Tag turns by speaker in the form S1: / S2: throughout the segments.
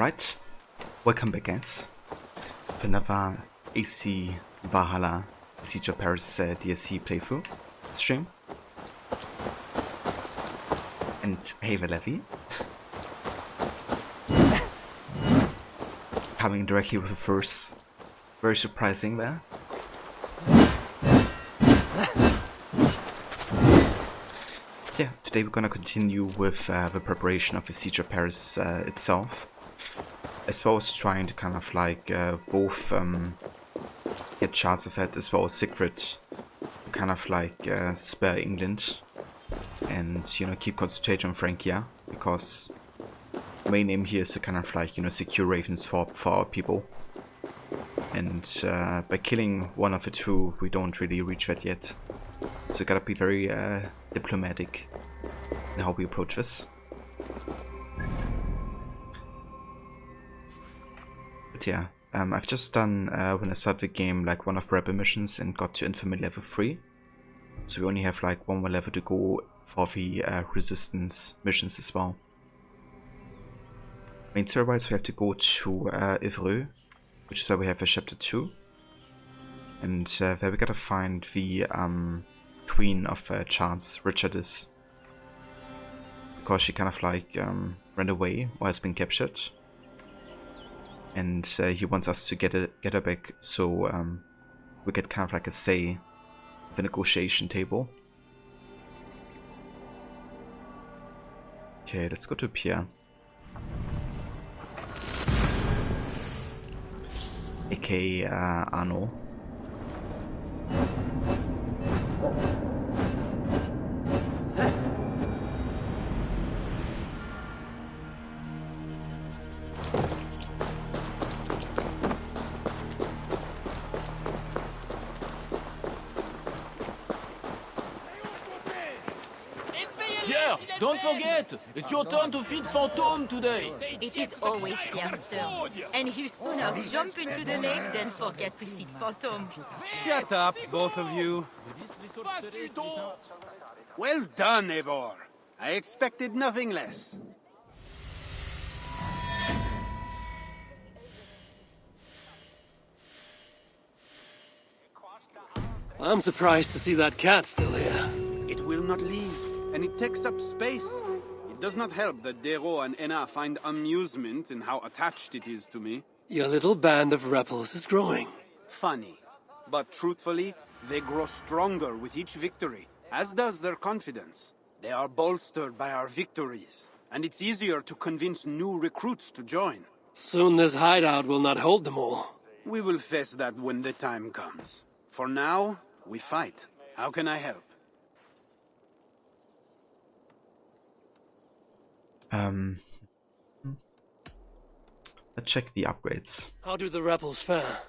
S1: Alright, welcome back guys to another AC Valhalla Siege of Paris DSC playthrough stream. And hey Valevi, coming directly with the first, very surprising there. Yeah, today we're gonna continue with the preparation of the Siege of Paris itself, as well as trying to kind of like both get Charles of that, as well as Siegfried, kind of like spare England and, you know, keep concentrating on Francia, because the main aim here is to kind of like, you know, secure ravens for our people. And by killing one of the two, we don't really reach that yet. So gotta be very diplomatic in how we approach this. But yeah, I've just done, when I started the game, like one of the rebel missions and got to infamy level 3. So we only have like one more level to go for the resistance missions as well. Main story-wise, we have to go to Evreux, which is where we have a chapter 2. And there we gotta find the queen of Charles, Richardis, because she kind of like ran away or has been captured, and he wants us to get her back, so we get kind of like a say at the negotiation table. Okay, let's go to Pierre, aka Arno.
S2: Pierre, don't forget! It's your turn to feed Fantôme today!
S3: It is always Pierre's turn. And he'll sooner jump into the lake than forget to feed Phantom.
S4: Shut up, both of you. Well done, Eivor. I expected nothing less.
S5: I'm surprised to see that cat still here.
S4: It will not leave, and it takes up space. It does not help that Dero and Enna find amusement in how attached it is to me.
S5: Your little band of rebels is growing.
S4: Funny. But truthfully, they grow stronger with each victory, as does their confidence. They are bolstered by our victories, and it's easier to convince new recruits to join.
S5: Soon this hideout will not hold them all.
S4: We will face that when the time comes. For now, we fight. How can I help?
S1: Let's check the upgrades.
S5: How do the rebels fare?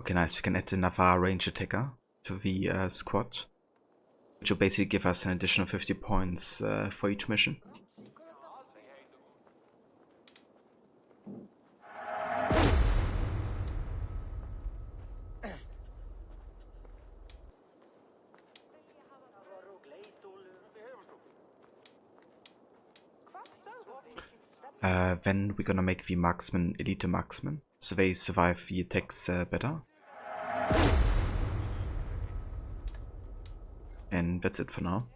S1: Okay, nice. We can add another range attacker to the squad, which will basically give us an additional 50 points for each mission. Then we're gonna make the marksman elite marksman, so they survive the attacks better. And that's it for now.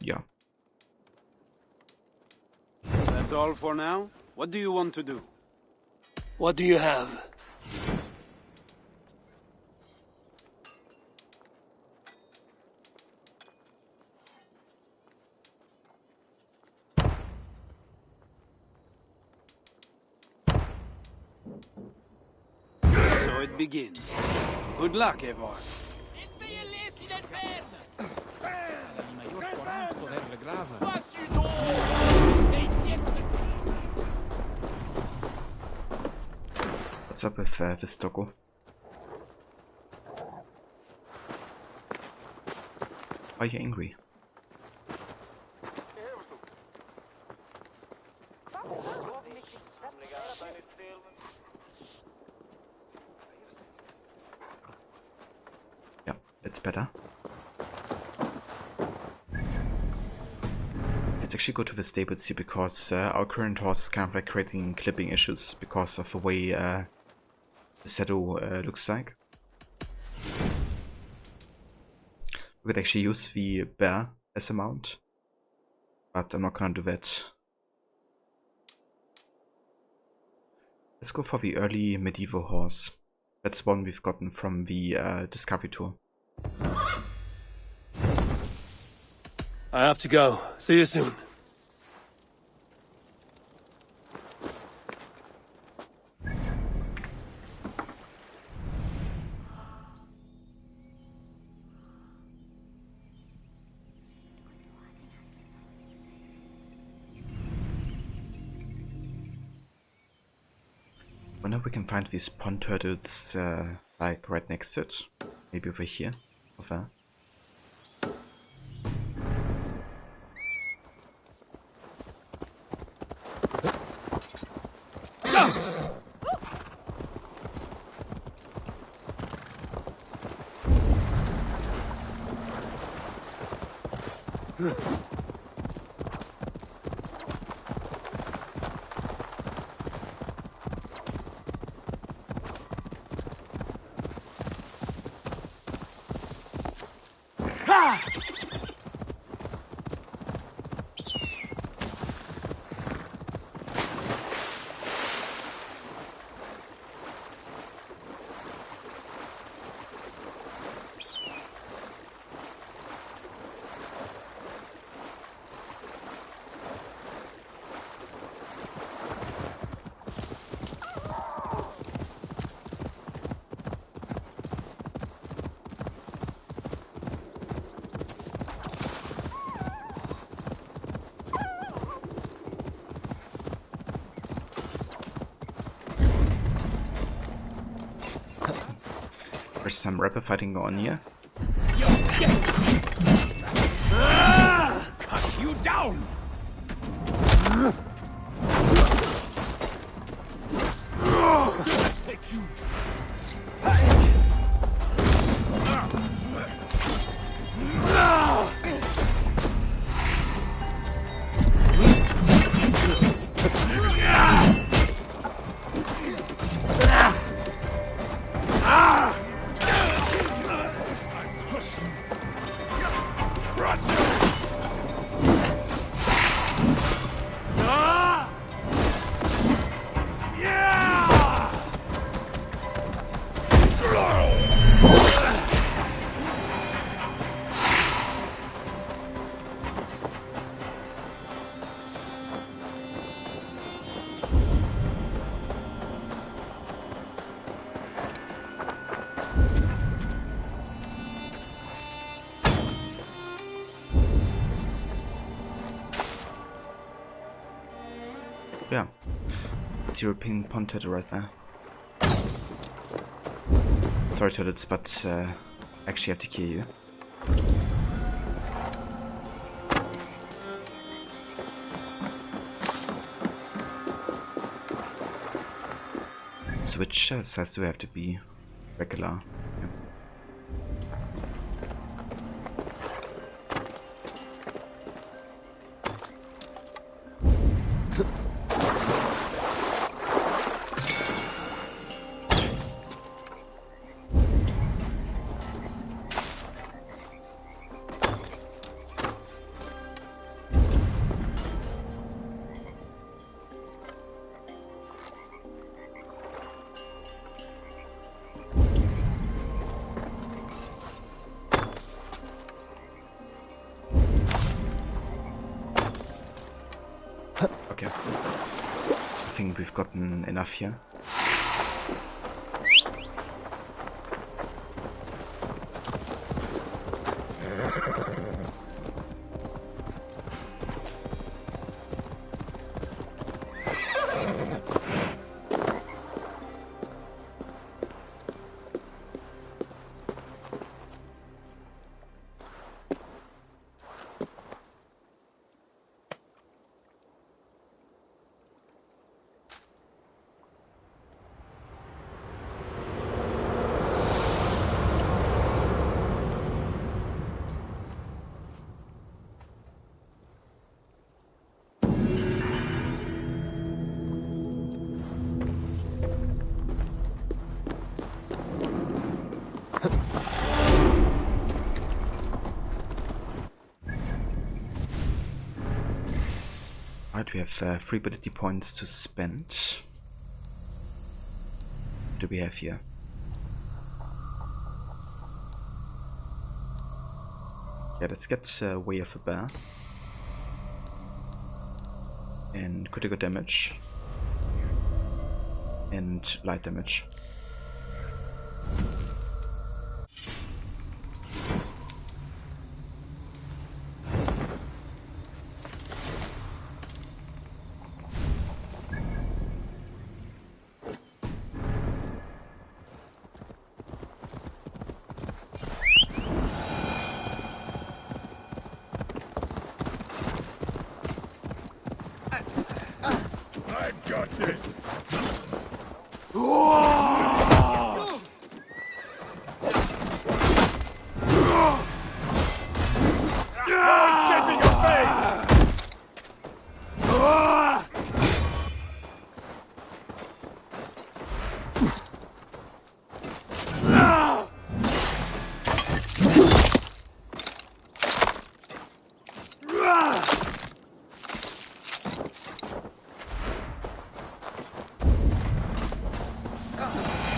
S1: Yeah.
S4: That's all for now? What do you want to do?
S5: What do you have?
S4: So it begins. Good luck, Eivor.
S1: What's up with this doggo? Why are you angry? That's better. Let's actually go to the stables here because our current horse is kind of like creating clipping issues because of the way the saddle looks like. We could actually use the bear as a mount, but I'm not gonna do that. Let's go for the early medieval horse. That's the one we've gotten from the Discovery Tour.
S5: I have to go. See you soon.
S1: Wonder if we can find these pond turtles like right next to it. Maybe over here. Over. There's some rapper fighting going on here.
S2: Cut you down! Take you!
S1: Yeah. It's European pond turtle right there. Sorry turtles, but actually have to kill you. So which size do we have to be? Regular. Yeah. Okay. I think we've gotten enough here. Right, we have 3 ability points to spend. What do we have here? Yeah, let's get Way of a Bear. And critical damage. And light damage.
S5: I've got this.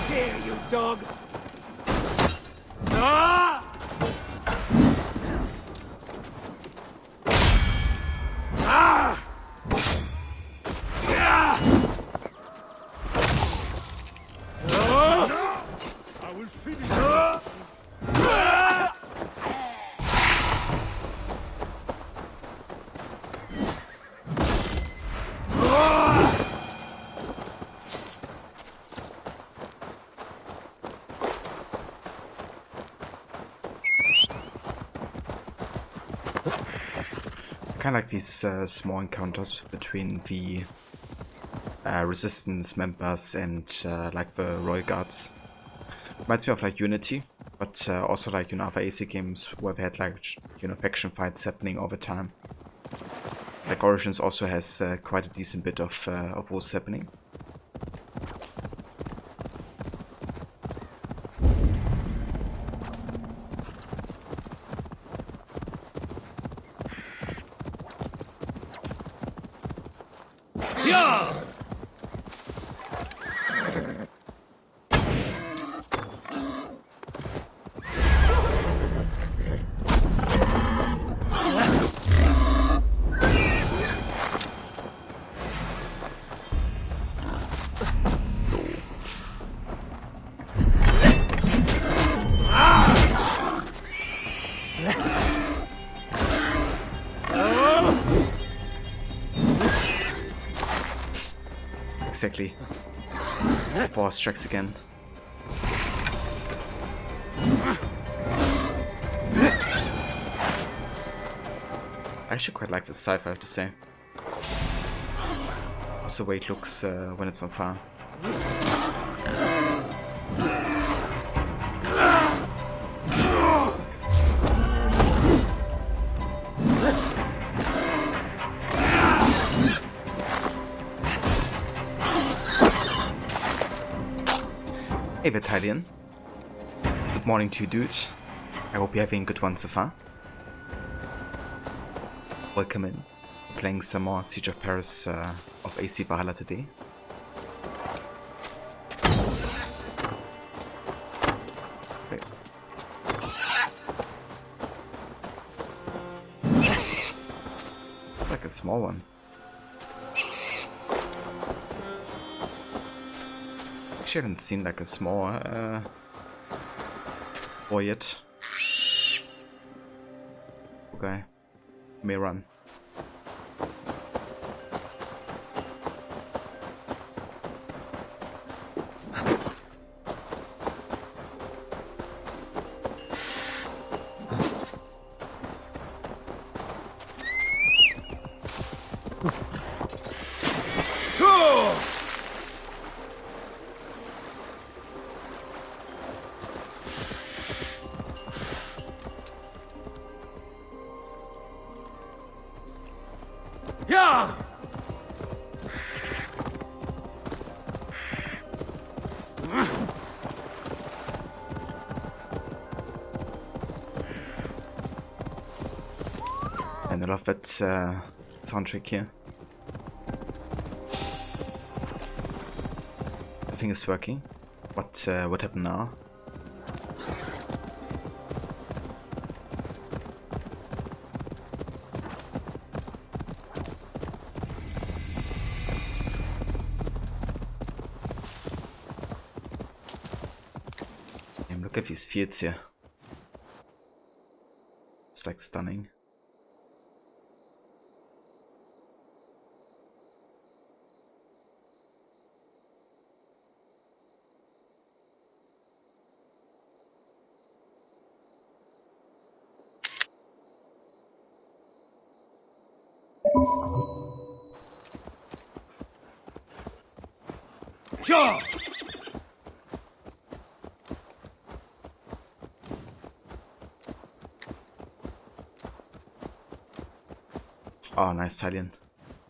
S2: Here, you dog!
S5: I will finish you.
S1: Kind of like these small encounters between the resistance members and like the royal guards. Reminds me of like Unity, but also like, you know, other AC games where they had like, you know, faction fights happening all the time. Like Origins also has quite a decent bit of wars happening.
S2: Yeah!
S1: Exactly. 4 strikes again. I actually quite like this sci-fi, I have to say. Also the way it looks when it's on fire. Hey Battalion. Good morning to you, dude. I hope you're having a good one so far. Welcome in. We're playing some more Siege of Paris of AC Valhalla today. Wait. Like a small one. Actually, I haven't seen like a small boy yet. Okay, may run.
S2: Yeah!
S1: And I love that soundtrack here. Nothing is working. What happened now? Damn, look at these fields here. It's like stunning.
S2: Sure.
S1: Oh, nice Italian.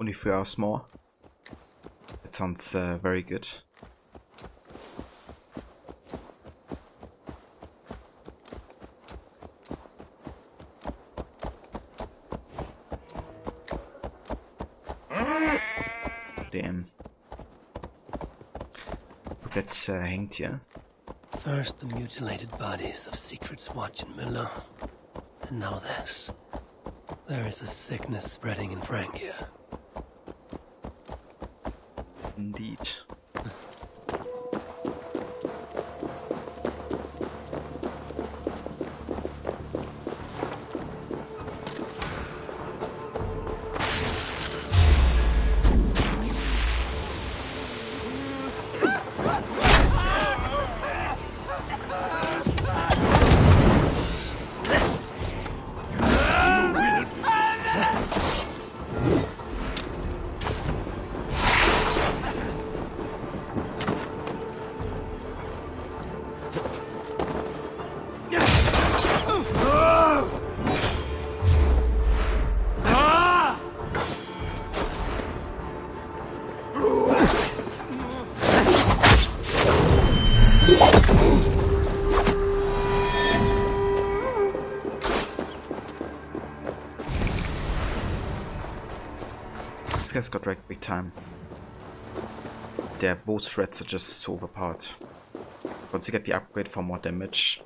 S1: Only 3 hours more. That sounds very good. Damn. Who gets hanged here?
S5: First the mutilated bodies of Siegfried's watch in Milan, and now this. There is a sickness spreading in Francia.
S1: Indeed. This guy's got wrecked big time. Their both threats are just so overpowered. Once you get the upgrade for more damage,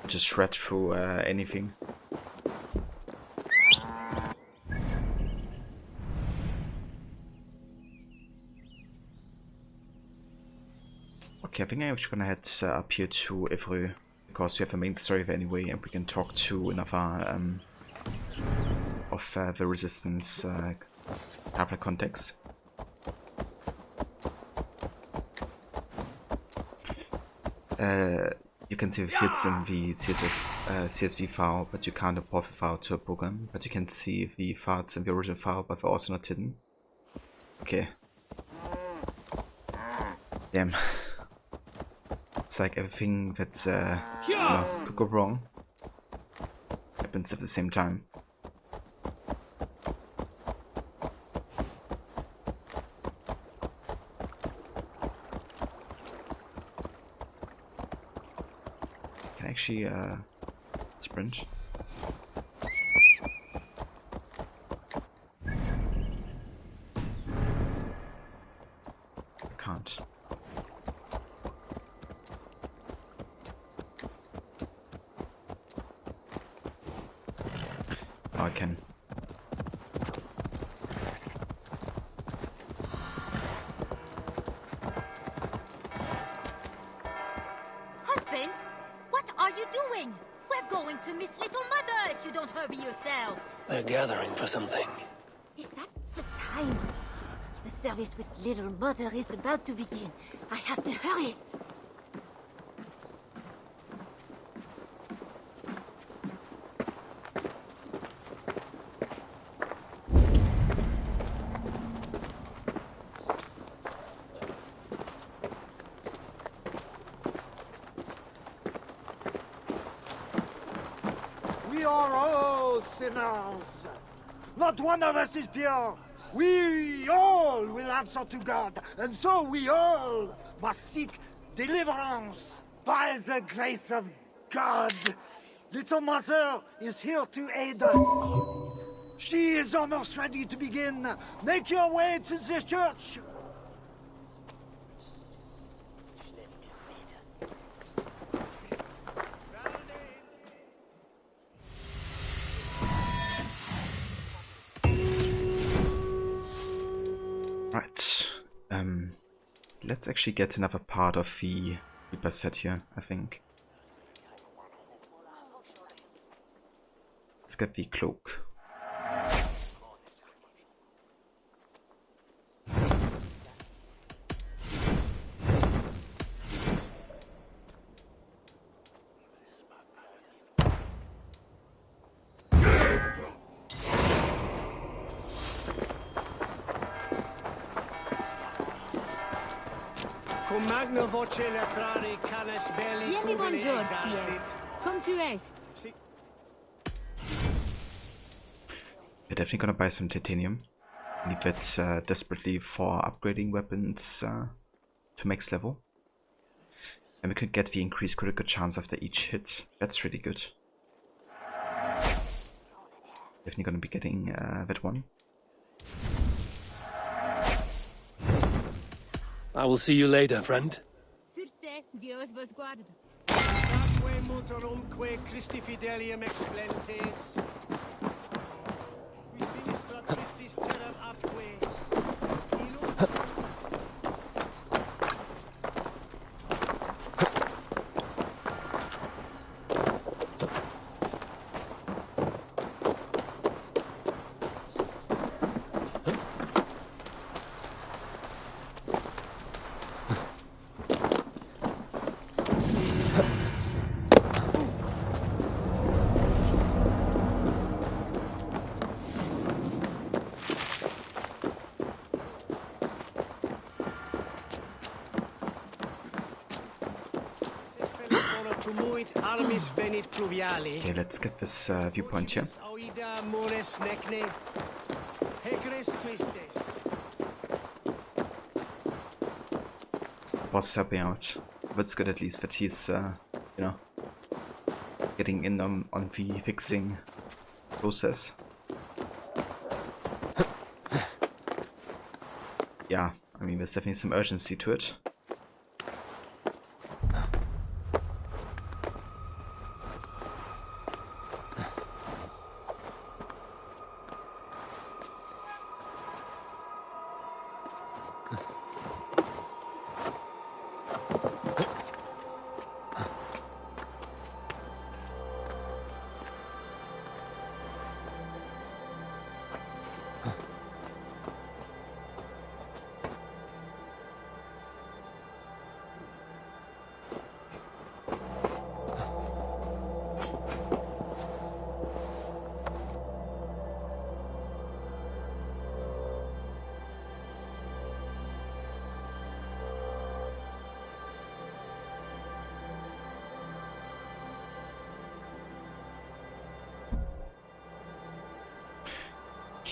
S1: just shred through anything. Okay, I think I'm actually gonna head up here to Ivry, because we have a main story anyway, and we can talk to another of the resistance other context. You can see the fields in the CSV file, but you can't import the file to a program. But you can see the files in the original file, but they're also not hidden. Okay. Damn. It's like everything that could go wrong happens at the same time. Actually, sprint. I can't. Oh, I can.
S3: Husband, what are you doing? We're going to miss Little Mother if you don't hurry yourself.
S5: They're gathering for something.
S3: Is that the time? The service with Little Mother is about to begin. I have to hurry.
S6: We are all sinners. Not one of us is pure. We all will answer to God, and so we all must seek deliverance by the grace of God. Little Mother is here to aid us. She is almost ready to begin. Make your way to the church.
S1: Right. Let's actually get another part of the Reaper set here, I think. Let's get the cloak.
S3: Vieni bonjour, Stier. Comme tu es.
S1: We're definitely gonna buy some titanium. Need that desperately for upgrading weapons to max level. And we could get the increased critical chance after each hit. That's really good. Definitely gonna be getting that one.
S5: I will see you later, friend.
S3: Sur ce, Dios vos guarde.
S6: Christi fidelium explentes. Sinistra Christis terram atque.
S1: Okay, let's get this viewpoint here. Boss helping out. That's good at least that he's, you know, getting in on the fixing process. Yeah, I mean, there's definitely some urgency to it.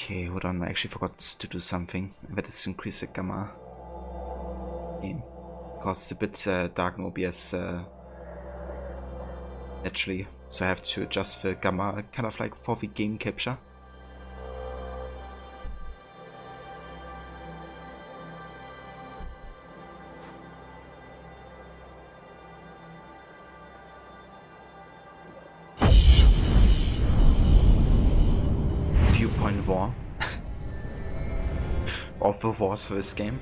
S1: Okay, hold on, I actually forgot to do something. That is to increase the gamma gain. Because it's a bit dark in OBS naturally, so I have to adjust the gamma kind of like for the game capture. Viewpoint war. Of the wars for this game.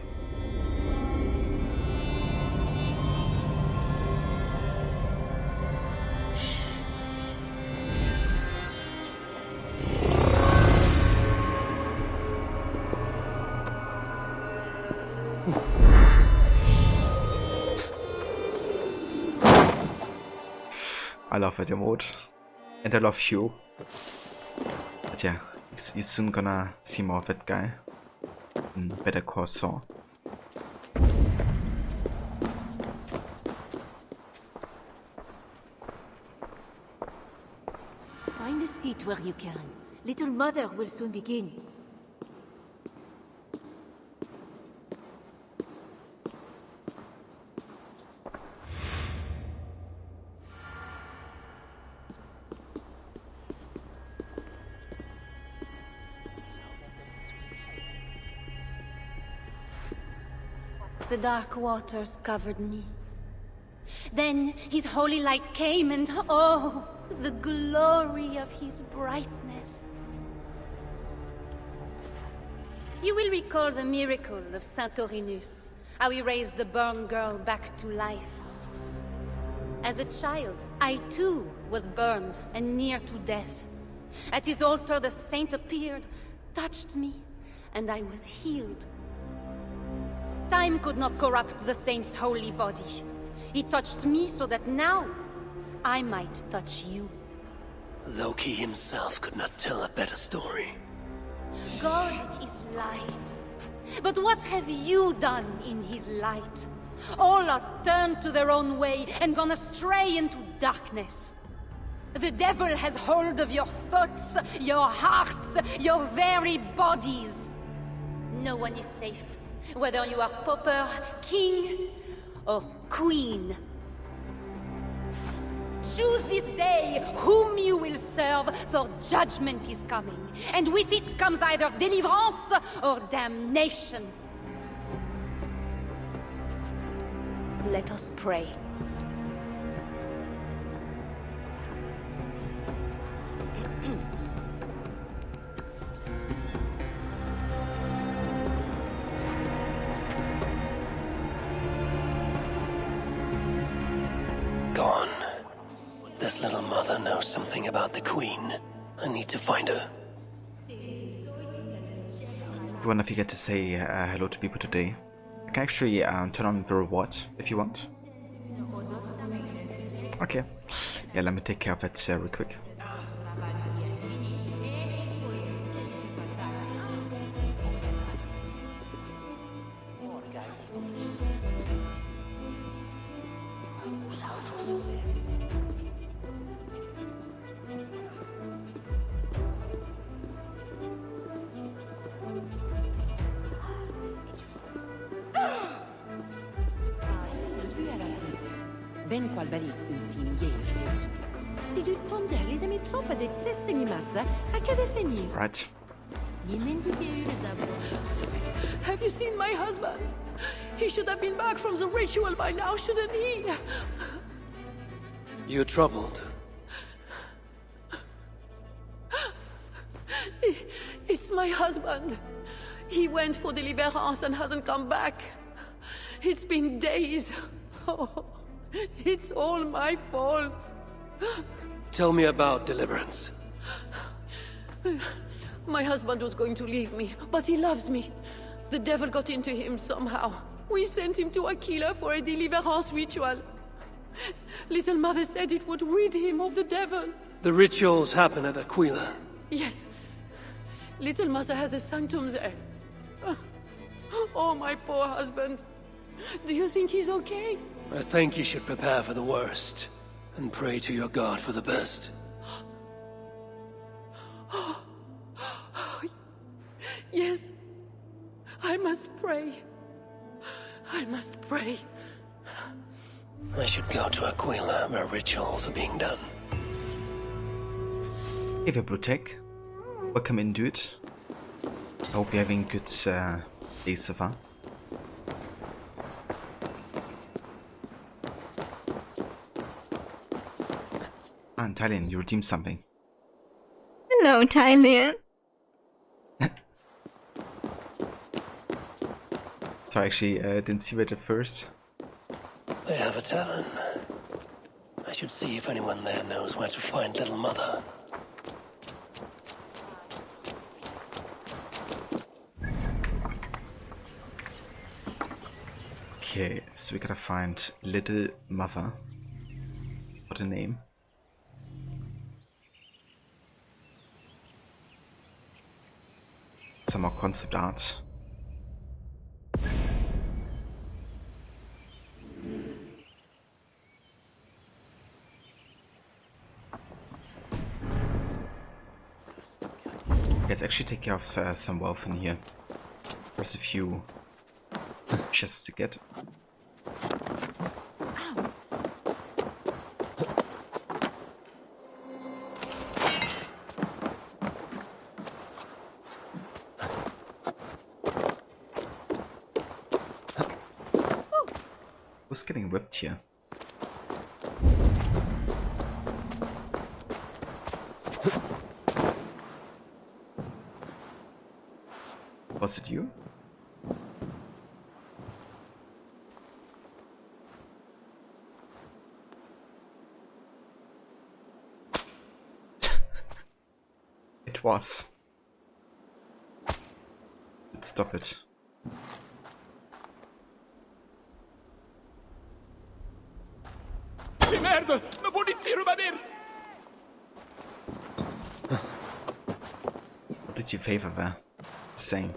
S1: I love that emote, and I love you. But yeah, you're soon gonna see more of that guy in Better Call Saul.
S7: Find a seat where you can. Little Mother will soon begin. The dark waters covered me. Then his holy light came and oh, the glory of his brightness. You will recall the miracle of Saint Orinus, how he raised the burned girl back to life. As a child, I too was burned and near to death. At his altar the saint appeared, touched me, and I was healed. Time could not corrupt the saint's holy body. He touched me so that now I might touch you.
S5: Loki himself could not tell a better story.
S7: God is light. But what have you done in his light? All are turned to their own way and gone astray into darkness. The devil has hold of your thoughts, your hearts, your very bodies. No one is safe, whether you are pauper, king, or queen. Choose this day whom you will serve, for judgment is coming, and with it comes either deliverance or damnation. Let us pray.
S5: Gone. This little mother knows something about the Queen. I need to find her.
S1: You wanna forget to say hello to people today? I can actually turn on the reward if you want. Okay. Yeah, let me take care of that real quick.
S8: Ben qual balik ultim years. Si du tonder de mi troppa de testini mazza, a che defini?
S1: Right.
S9: Have you seen my husband? He should have been back from the ritual by now, shouldn't he?
S5: You're troubled.
S9: It's my husband. He went for deliverance and hasn't come back. It's been days. Oh, it's all my fault.
S5: Tell me about deliverance.
S9: My husband was going to leave me, but he loves me. The devil got into him somehow. We sent him to Aquila for a deliverance ritual. Little Mother said it would rid him of the devil.
S5: The rituals happen at Aquila.
S9: Yes. Little Mother has a sanctum there. Oh, my poor husband. Do you think he's okay?
S5: I think you should prepare for the worst and pray to your God for the best.
S9: Yes. I must pray. I must pray.
S5: I should go to Aquila where rituals are being done.
S1: Hey there, Blutech. Welcome in, dude. I hope you're having good days so far. Ah, and Thailand, you redeemed something.
S10: Hello, Thailand.
S1: Sorry, actually, didn't see it at first.
S5: They have a tavern. I should see if anyone there knows where to find Little Mother.
S1: Okay, so we gotta find Little Mother. What a name. Some more concept art. Let's actually take care of some wealth in here. There's a few chests to get. Who's getting whipped here? Was it you? It was. Stop it.
S2: Merde! Ma polizia rimanere!
S1: What did you favor there? Same.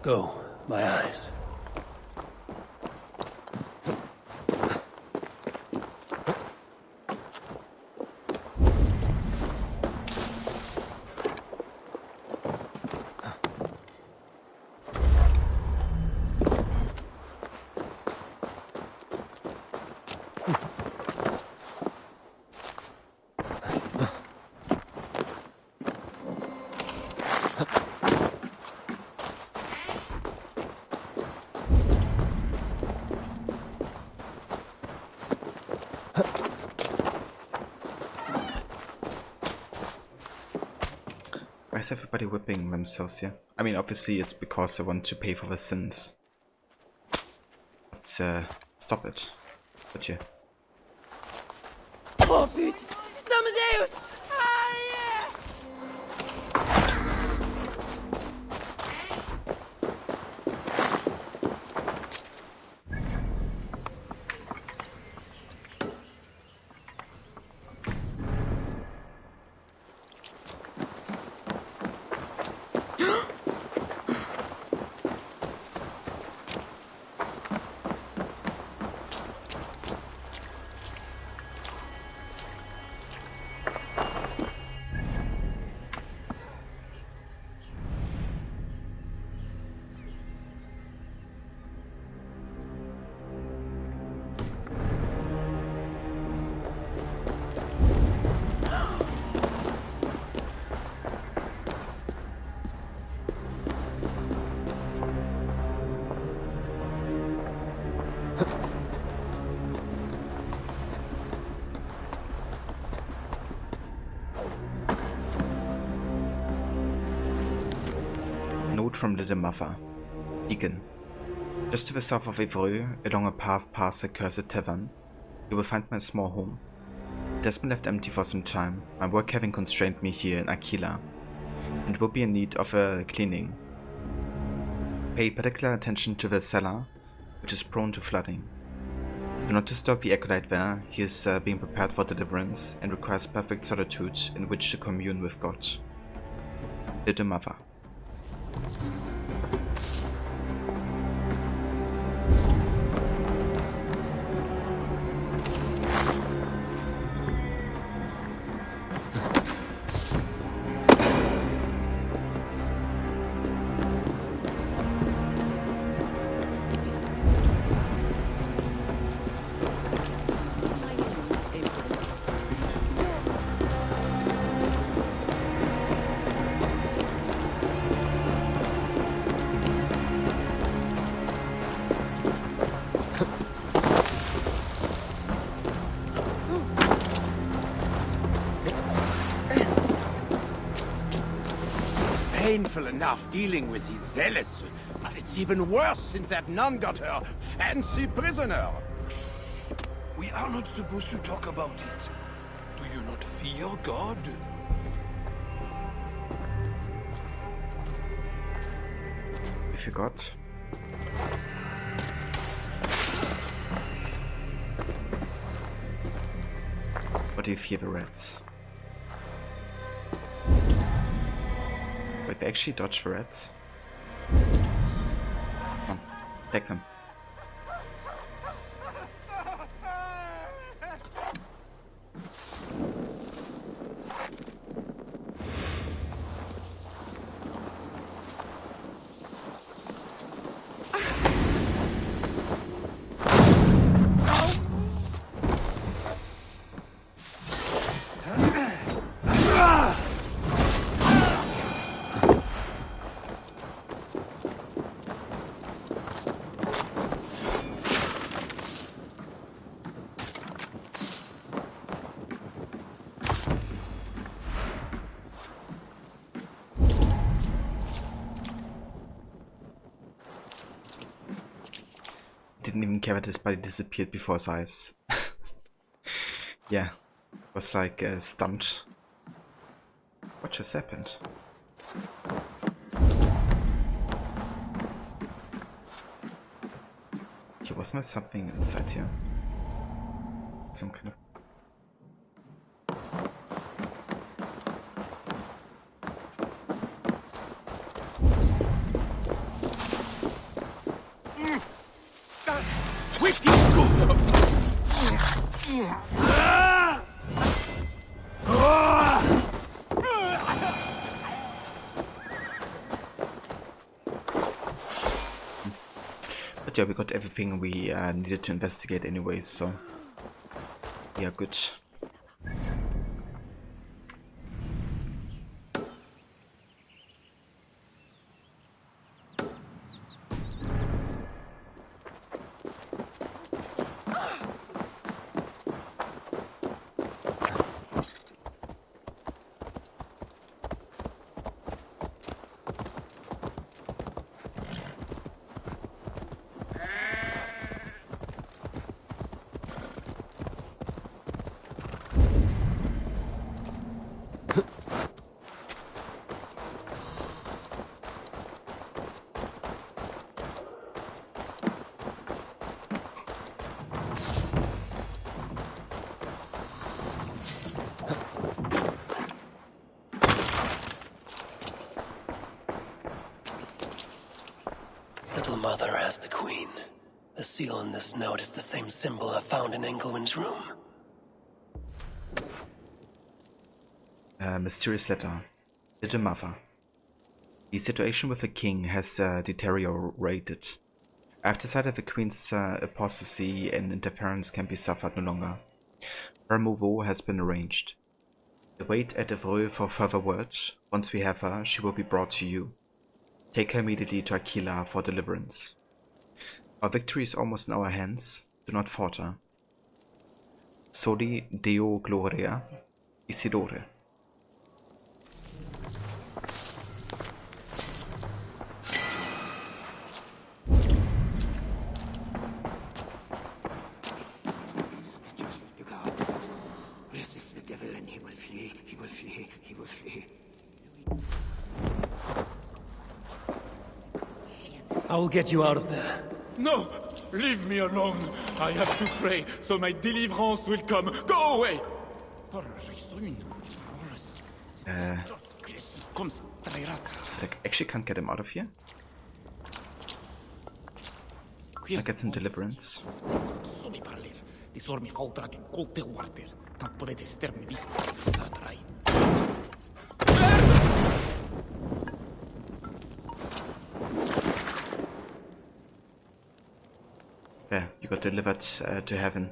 S5: Go, my eyes.
S1: Why is everybody whipping themselves here? I mean, obviously it's because they want to pay for their sins. But, stop it. But yeah.
S9: Oh, pute! Amadeus! Ah, yeah!
S1: Note from Little Mother. Deacon. Just to the south of Evreux, along a path past the cursed tavern, you will find my small home. It has been left empty for some time, my work having constrained me here in Aquila, and will be in need of a cleaning. Pay particular attention to the cellar, which is prone to flooding. Do not disturb the acolyte there, he is being prepared for deliverance and requires perfect solitude in which to commune with God. Little Mother.
S11: Painful enough dealing with these zealots, but it's even worse since that nun got her fancy prisoner.
S2: We are not supposed to talk about it. Do you not fear God?
S1: I forgot. Or do you fear the rats? Wait, they actually dodge the rats? Come on, take them. didn't even care that his body disappeared before his eyes. Yeah, it was like a stunt. What just happened? Okay, wasn't there something inside here? Some kind of... But yeah, we got everything we needed to investigate anyways, so we are good.
S5: Little Mother as the Queen. The seal in this note is the same symbol I found in Engelman's room.
S1: Mysterious letter. Little Mother. The situation with the king has deteriorated. I've decided the queen's apostasy and interference can be suffered no longer. Her removal has been arranged. Await at Evreux for further word. Once we have her, she will be brought to you. Take her immediately to Aquila for deliverance. Our victory is almost in our hands. Do not falter. Soli Deo Gloria Isidore.
S6: Resist the devil and he will flee, he will flee, he will flee.
S11: I will get you out of there. No! Leave me alone! I have to pray, so my deliverance will come. Go away!
S1: I actually can't get him out of here. I get some deliverance. Yeah, you got delivered to heaven.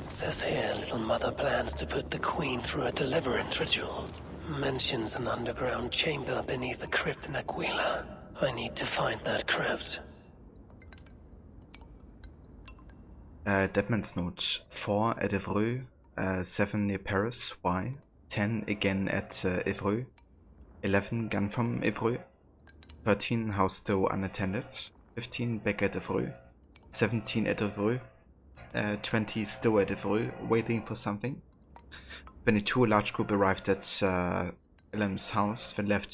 S5: Says here, Little Mother plans to put the Queen through a deliverance ritual. Mentions an underground chamber beneath the crypt in Aquila. I need to find that crypt.
S1: Deadman's note. 4 at Evreux, 7 near Paris, Y. 10 again at Evreux. 11 gun from Evreux. 13 house still unattended. 15 back at Evreux. 17 at Evreux. 20 still at Evreux, waiting for something. 22 large group arrived at Elam's house, then left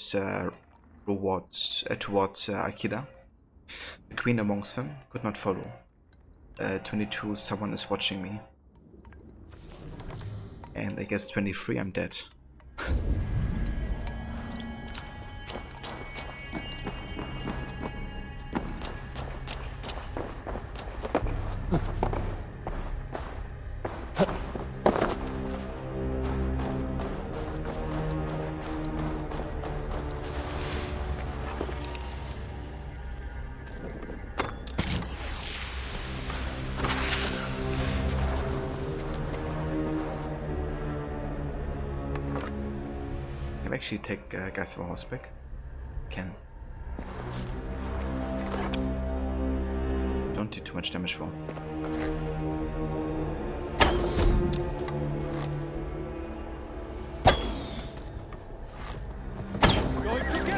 S1: towards Akida. The queen amongst them could not follow. 22 someone is watching me. And I guess 23 I'm dead. Can I actually take gas of a horseback? Can. Don't do too much damage for.
S11: Going to get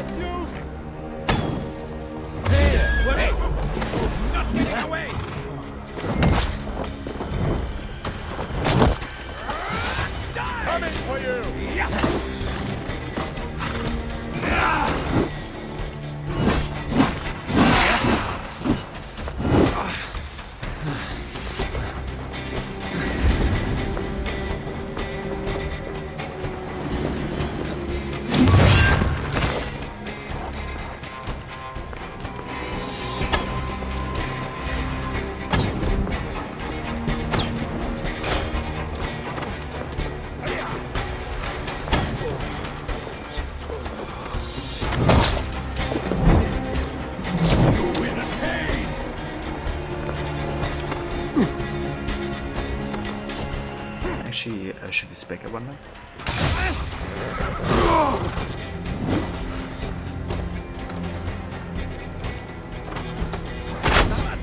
S1: Should we spec, I wonder?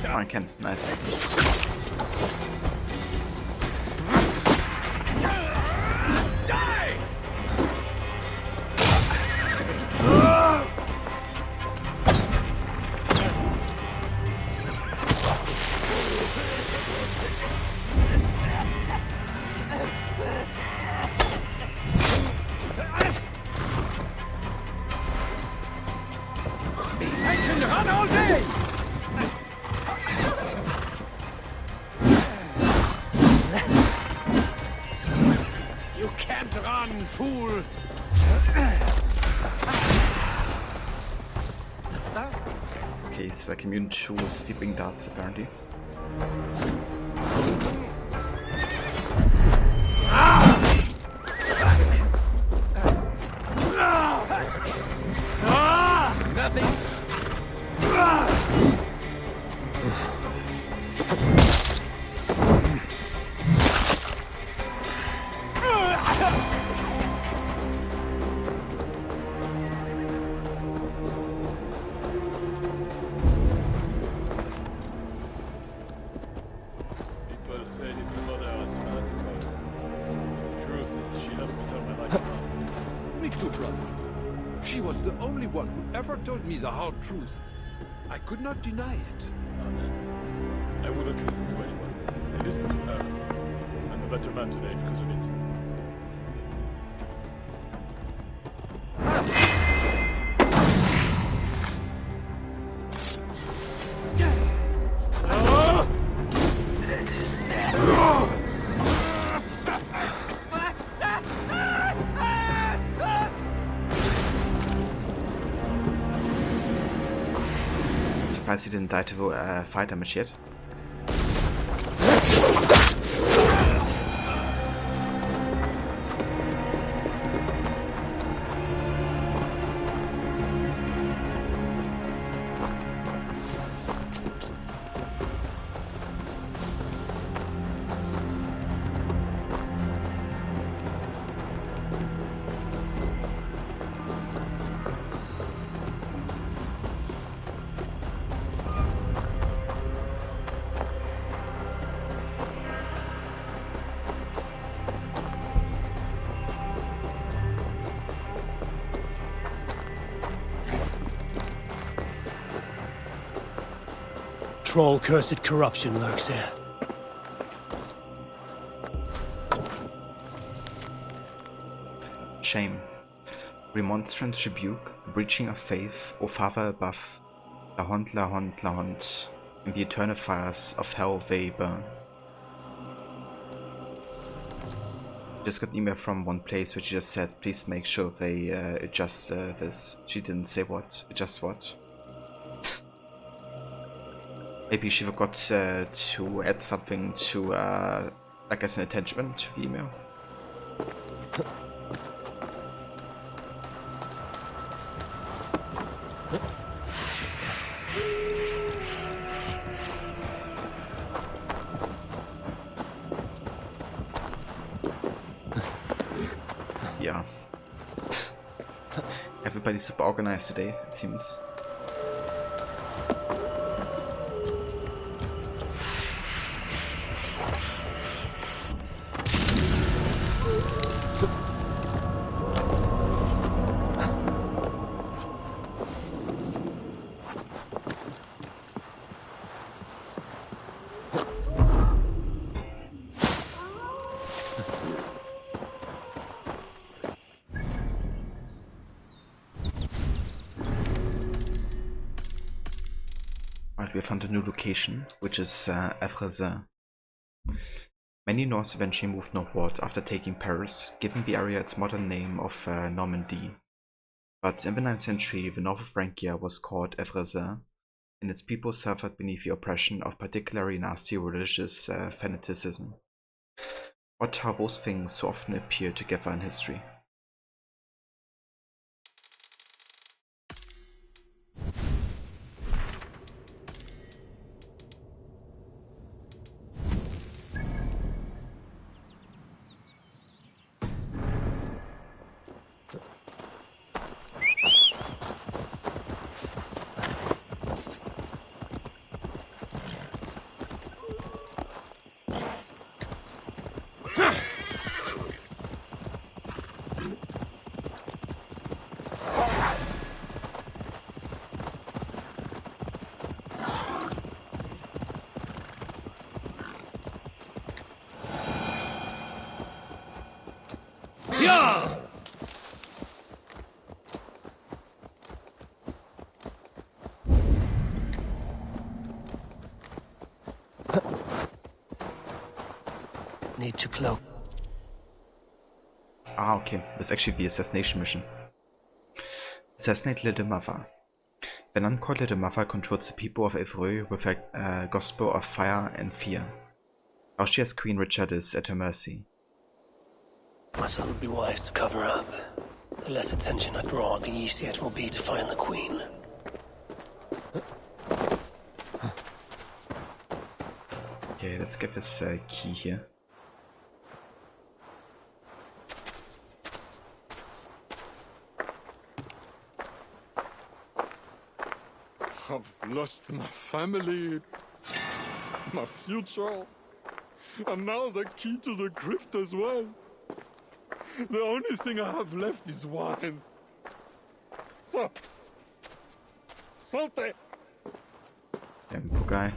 S1: Oh, I can. Nice.
S11: Run all day! You can't run, fool!
S1: Okay, he's like immune to sleeping darts apparently.
S11: Nothing.
S12: People say little mother is fanatical. But the truth is, she helped me turn my life around.
S2: Me too, brother. She was the only one who ever told me the hard truth. I could not deny it.
S12: Amen. I wouldn't listen to anyone. I listened to her. I'm a better man today because of it.
S1: Surprised he didn't die to fire damage yet.
S5: Troll-cursed corruption lurks here.
S1: Shame. Remonstrance, rebuke, breaching of faith, O Father above, Lahont, Lahont, Lahont, in the eternal fires of hell they burn. Just got an email from one place which just said, please make sure they adjust this. She didn't say what, adjust what. Maybe she forgot to add something to, like as an attachment to the email. Yeah. Everybody's super organized today, it seems. We found a new location, which is Evresin. Many Norse eventually moved northward after taking Paris, giving the area its modern name of Normandy. But in the 9th century, the north of Francia was called Evresin, and its people suffered beneath the oppression of particularly nasty religious fanaticism. Odd how those things so often appear together in history.
S5: low.
S1: Ah, okay. That's actually the assassination mission. Assassinate Little Mother. When uncalled, Little Mother controls the people of Evreux with a gospel of fire and fear. Now she has Queen Richardis at her mercy.
S5: So it would be wise to cover up. The less attention I draw, the easier it will be to find the Queen.
S1: Okay, let's get this key here.
S12: I've lost my family, my future, and now the key to the crypt as well. The only thing I have left is wine. So, salte!
S1: Damn, poor guy.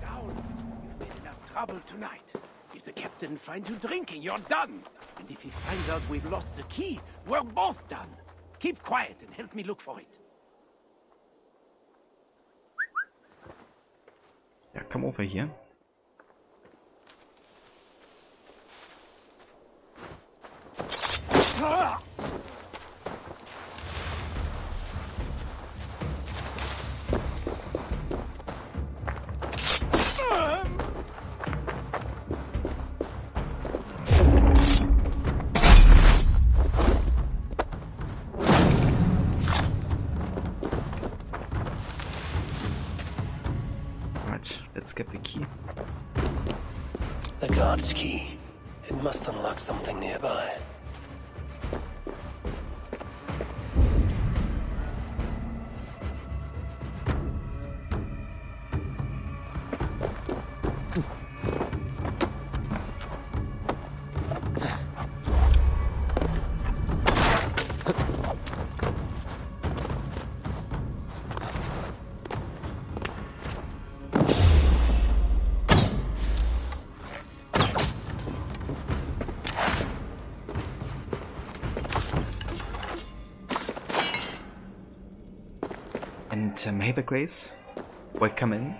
S11: Down. You've been enough trouble tonight. If the captain finds you drinking, you're done. And if he finds out we've lost the key, we're both done. Keep quiet and help me look for it.
S1: Yeah, come over here. Right, let's get the key.
S5: The guard's key. It must unlock something nearby.
S1: And Maver Grace, welcome in.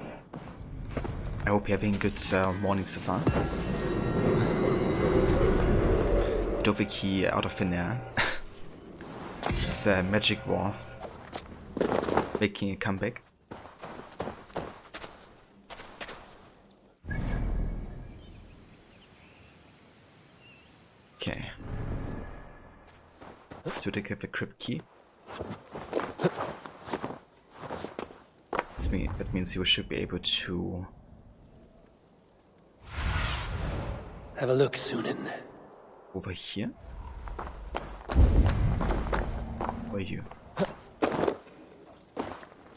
S1: I hope you're having a good morning so far. Dove key out of thin air. It's a magic war making a comeback. Okay. So they get the crypt key. That means you should be able to
S5: have a look, Sunan.
S1: Over here? Or you?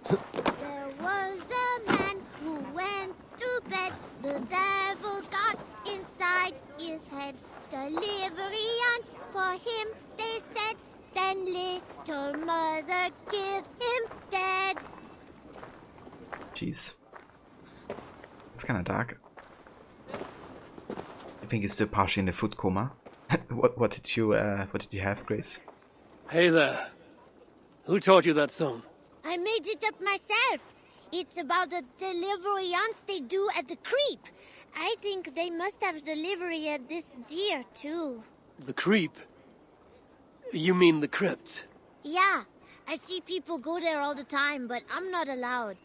S3: There was a man who went to bed. The devil got inside his head. Deliverance for him, they said. Then little mother killed him dead.
S1: Jeez. It's kinda dark. I think he's still partially in the food coma. what did you have, Grace?
S5: Hey there. Who taught you that song?
S3: I made it up myself. It's about the deliverance they do at the creep. I think they must have delivery at this deer too.
S5: The creep? You mean the crypt?
S3: Yeah, I see people go there all the time, but I'm not allowed.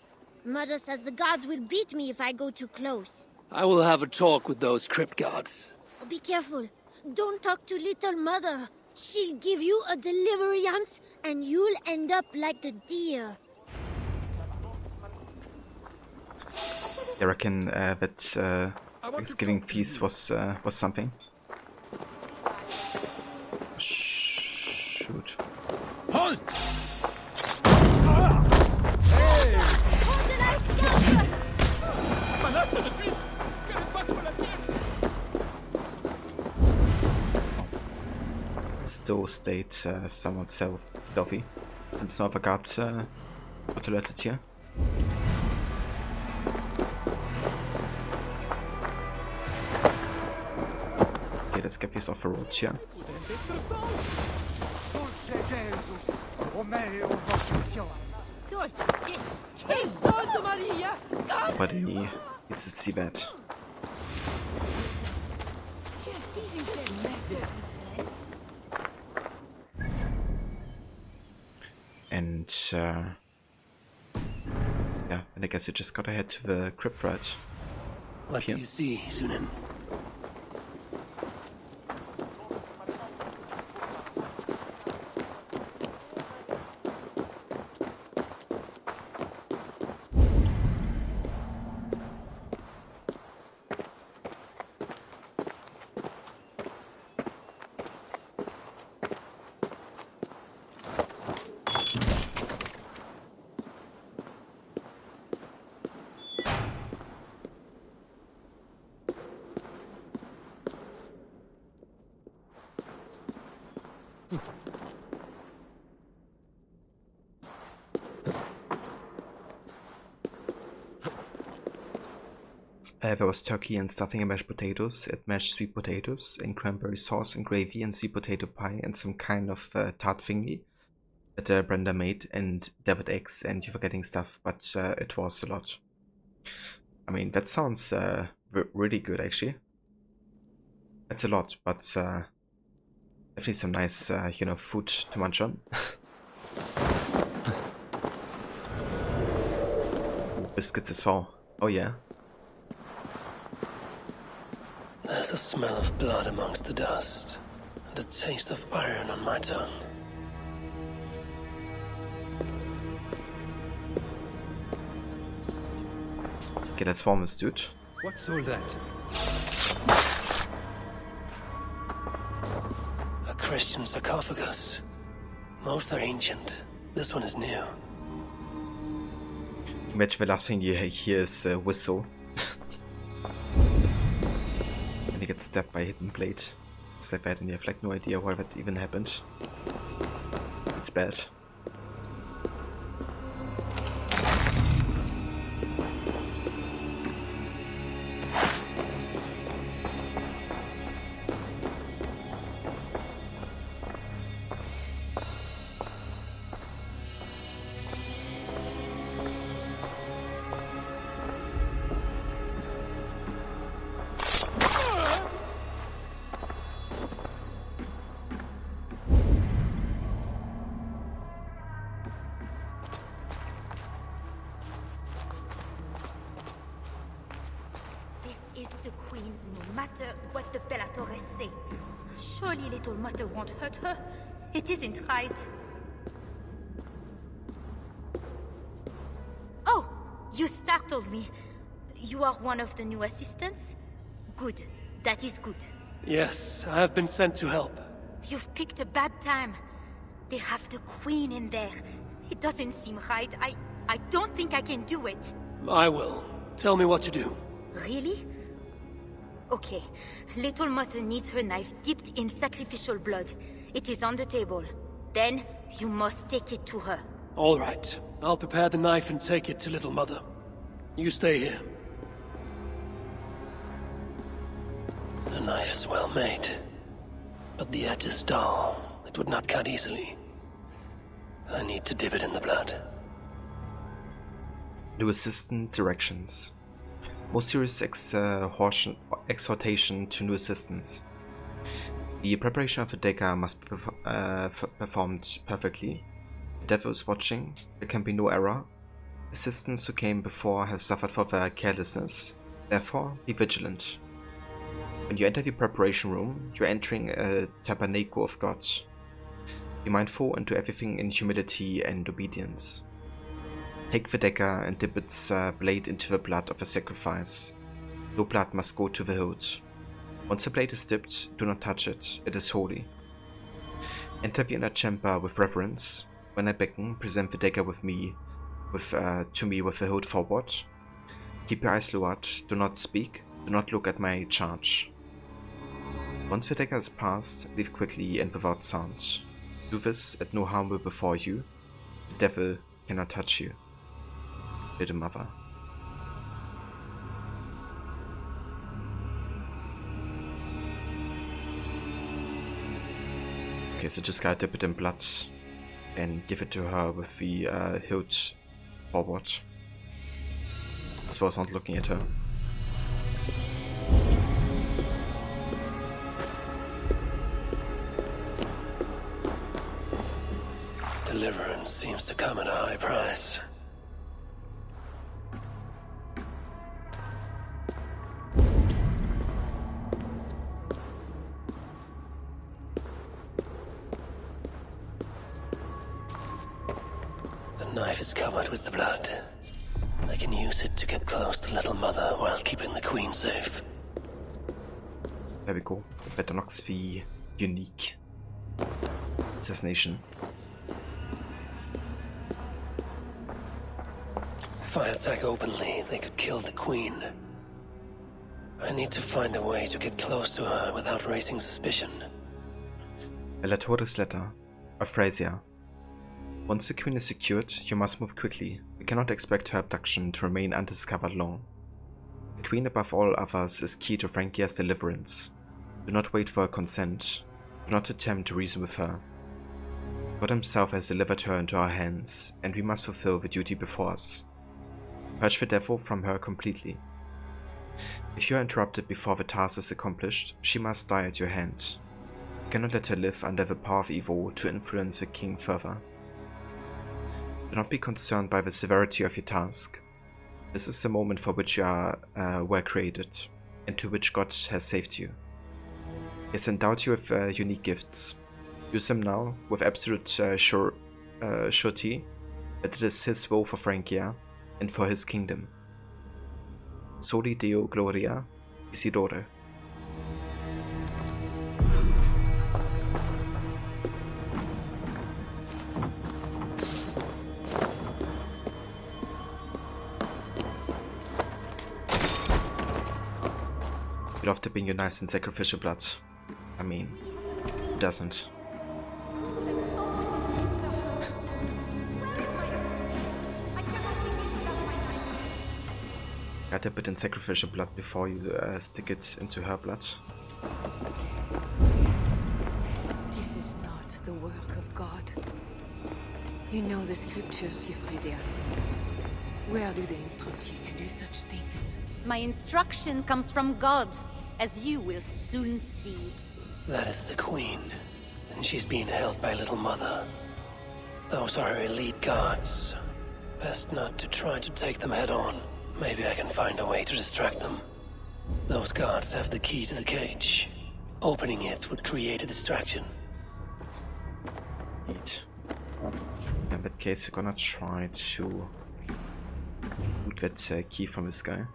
S3: Mother says the gods will beat me if I go too close.
S5: I will have a talk with those crypt gods.
S3: Be careful. Don't talk to little mother. She'll give you a deliverance, and you'll end up like the deer.
S1: I reckon that Thanksgiving feast was something. Shoot.
S11: Halt!
S1: Still stayed somewhat stealthy, since no other guards got alerted here. Okay, let's get this off the road here. Nobody needs to see that. And yeah, and I guess you just gotta head to the crypt, right?
S5: What do you see, Sunan?
S1: There was turkey and stuffing and mashed potatoes, and mashed sweet potatoes, and cranberry sauce and gravy and sweet potato pie and some kind of tart thingy that Brenda made, and deviled eggs, and you're forgetting stuff, but it was a lot. I mean, that sounds really good actually. That's a lot, but definitely some nice, you know, food to munch on. Ooh, biscuits as well. Oh yeah.
S5: There's a smell of blood amongst the dust, and a taste of iron on my tongue.
S1: Okay, that's warmest, dude.
S2: What's all that?
S5: A Christian sarcophagus. Most are ancient. This one is new.
S1: Imagine the last thing you hear is a whistle. And you get stabbed by a hidden blade. It's that bad and you have like no idea why that even happened. It's bad.
S3: Is the queen, no matter what the Bellatores say. Surely little mother won't hurt her. It isn't right. Oh, you startled me. You are one of the new assistants? Good. That is good.
S5: Yes, I have been sent to help.
S3: You've picked a bad time. They have the queen in there. It doesn't seem right. I don't think I can do it.
S5: I will. Tell me what to do.
S3: Really? Okay. Little Mother needs her knife dipped in sacrificial blood. It is on the table. Then, you must take it to her.
S5: All right. I'll prepare the knife and take it to Little Mother. You stay here. The knife is well made, but the edge is dull. It would not cut easily. I need to dip it in the blood.
S1: New assistant directions. Most serious exhortation to new assistants. The preparation of a dagger must be performed perfectly. The devil is watching. There can be no error. Assistants who came before have suffered for their carelessness. Therefore, be vigilant. When you enter the preparation room, you are entering a tabernacle of God. Be mindful and do everything in humility and obedience. Take the dagger and dip its blade into the blood of the sacrifice. No blood must go to the hilt. Once the blade is dipped, do not touch it. It is holy. Enter the inner chamber with reverence. When I beckon, present the dagger to me with the hilt forward. Keep your eyes lowered. Do not speak. Do not look at my charge. Once the dagger is passed, leave quickly and without sound. Do this, and no harm will befall you. The devil cannot touch you. Little Mother. Okay, so just gotta dip it in blood and give it to her with the hilt forward. I suppose not looking at her.
S5: Deliverance seems to come at a high price. The knife is covered with the blood. I can use it to get close to Little Mother while keeping the Queen safe.
S1: There we go. Betonox V unique assassination.
S5: If I attack openly, they could kill the Queen. I need to find a way to get close to her without raising suspicion.
S1: Elatoris letter. Euphrasia. Once the Queen is secured, you must move quickly. We cannot expect her abduction to remain undiscovered long. The Queen above all others is key to Frankia's deliverance. Do not wait for her consent. Do not attempt to reason with her. God himself has delivered her into our hands, and we must fulfill the duty before us. Purge the devil from her completely. If you are interrupted before the task is accomplished, she must die at your hand. You cannot let her live under the power of evil to influence the king further. Do not be concerned by the severity of your task. This is the moment for which you were created, and to which God has saved you. He has endowed you with unique gifts. Use them now with absolute surety that it is his will for Frankia and for his kingdom. Soli Deo Gloria, Isidore. You love dipping your knives in sacrificial blood. I mean, who doesn't? I dip it in sacrificial blood before you stick it into her blood.
S9: This is not the work of God. You know the scriptures, Euphrasia. Where do they instruct you to do such things?
S7: My instruction comes from God, as you will soon see.
S5: That is the Queen, and she's being held by Little Mother. Those are her elite guards. Best not to try to take them head on. Maybe I can find a way to distract them. Those guards have the key to the cage. Opening it would create a distraction.
S1: Neat. In that case, we're gonna try to loot that key from this guy.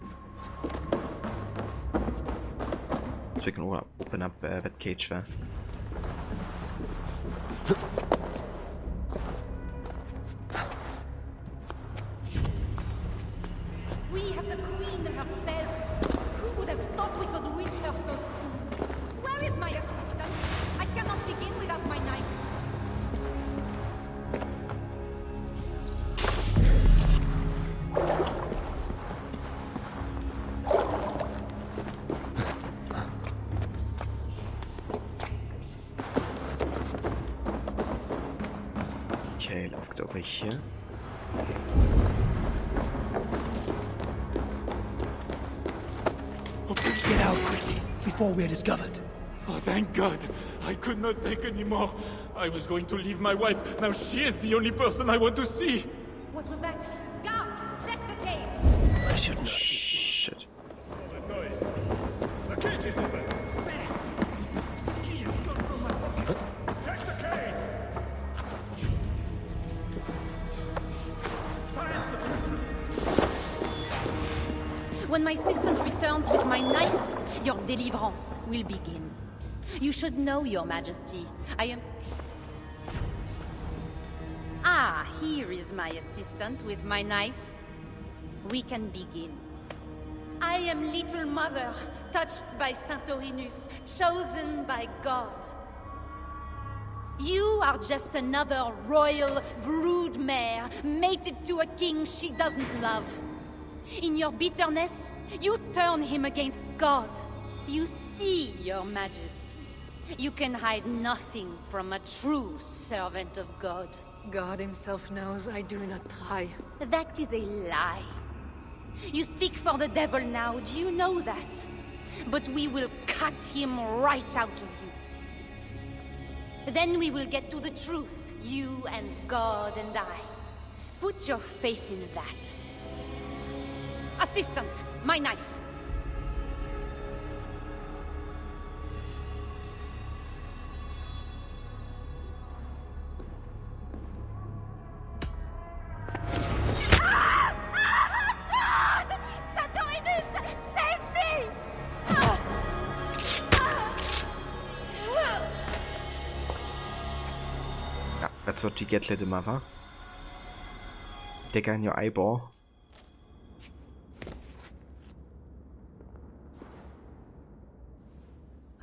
S1: So we can open up that cage there.
S7: We have the Queen herself. Who would have thought we could reach her so soon? Where is my assistant? I cannot begin without my knife.
S1: Okay, let's get over here.
S13: Get out quickly, before we're discovered.
S12: Oh, thank God. I could not take anymore. I was going to leave my wife. Now she is the only person I want to see.
S7: What was that? Guards, check the cage.
S5: I shouldn't.
S1: Shit.
S11: The cage is open. Check the cage.
S7: When my assistant returns with my knife, your deliverance will begin. You should know, Your Majesty. I am... Ah, here is my assistant with my knife. We can begin. I am Little Mother, touched by Santorinus, chosen by God. You are just another royal broodmare, mated to a king she doesn't love. In your bitterness, you turn him against God. You see, Your Majesty, you can hide nothing from a true servant of God.
S9: God himself knows I do not try.
S7: That is a lie. You speak for the devil now, do you know that? But we will cut him right out of you. Then we will get to the truth, You and God and I. Put your faith in that. Assistant, my knife. God! Santorinus, save me!
S1: Yeah, that's what you get, little mother. Dagger in your eyeball.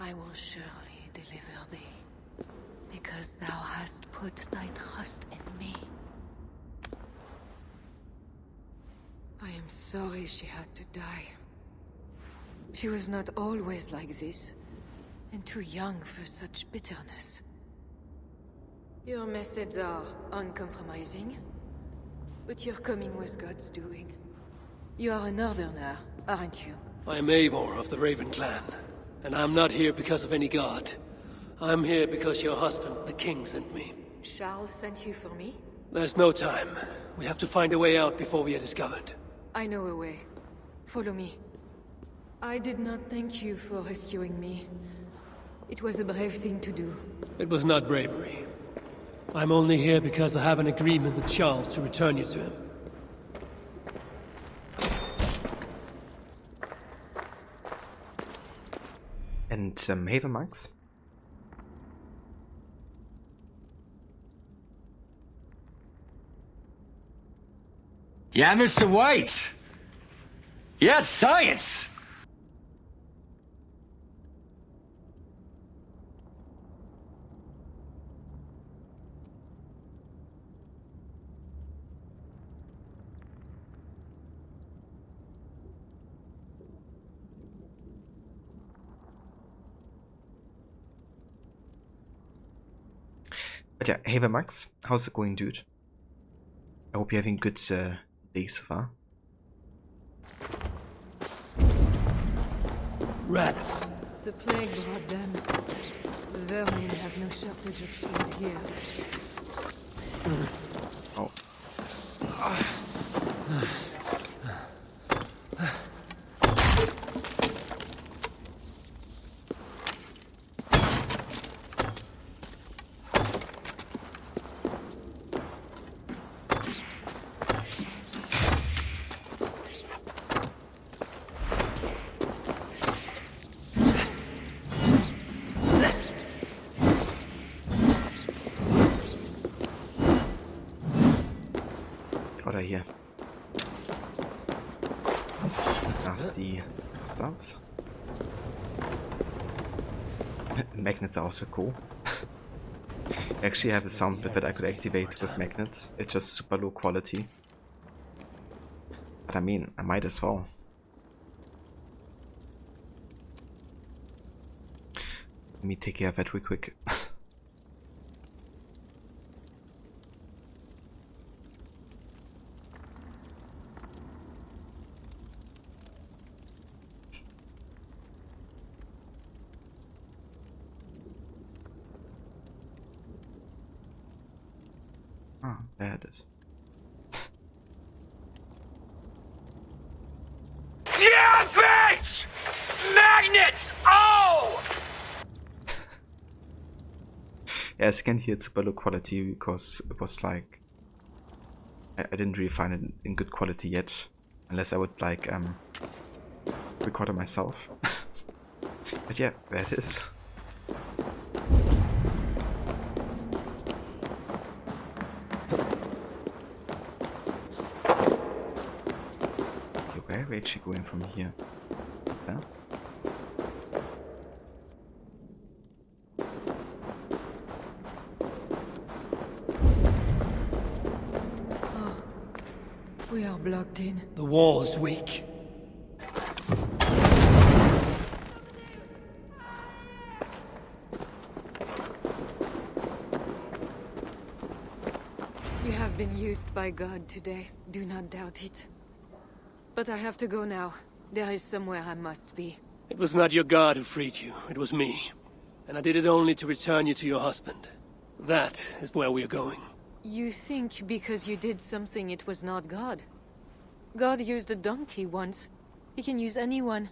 S9: I will surely deliver thee, because thou hast put thy trust in me. I am sorry she had to die. She was not always like this, and too young for such bitterness. Your methods are uncompromising, but your coming was God's doing. You are a northerner, aren't you?
S5: I am Eivor of the Raven clan, and I'm not here because of any god. I'm here because your husband, the king, sent me.
S9: Charles sent you for me?
S5: There's no time. We have to find a way out before we are discovered.
S9: I know a way. Follow me. I did not thank you for rescuing me. It was a brave thing to do.
S5: It was not bravery. I'm only here because I have an agreement with Charles to return you to him.
S1: And Haven Max?
S14: Yeah, Mr. White! Yes, science!
S1: But yeah, Haven Max, how's it going, dude? I hope you're having good days so far.
S5: Rats.
S9: The plague brought them. The vermin have no shortage of food here.
S1: Oh. What I hear? Nasty bastards. Magnets are also cool. Actually, I have a sound bit that I could activate with magnets. It's just super low quality. But I mean, I might as well. Let me take care of that real quick. Ah, there it is.
S14: Yeah, bitch! Magnets! Oh!
S1: Yeah, as you can hear, it's super low quality because it was like I didn't really find it in good quality yet, unless I would like record it myself. But yeah, there it is. Where are we actually going from here? There?
S9: We are blocked in.
S5: The wall's weak.
S9: You have been used by God today. Do not doubt it. But I have to go now. There is somewhere I must be.
S5: It was not your god who freed you, it was me. And I did it only to return you to your husband. That is where we are going.
S9: You think because you did something it was not God? God used a donkey once. He can use anyone.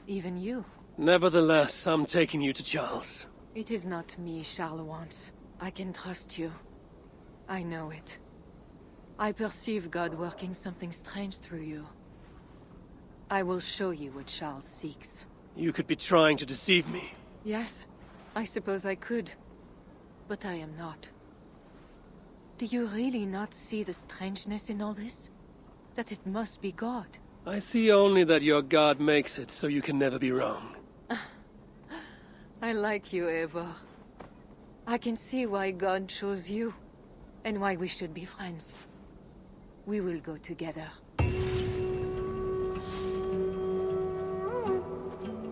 S9: Even you.
S5: Nevertheless, I'm taking you to Charles.
S9: It is not me Charles wants. I can trust you. I know it. I perceive God working something strange through you. I will show you what Charles seeks.
S5: You could be trying to deceive me.
S9: Yes, I suppose I could. But I am not. Do you really not see the strangeness in all this? That it must be God?
S5: I see only that your God makes it so you can never be wrong.
S9: I like you, Eivor. I can see why God chose you, and why we should be friends. We will go together.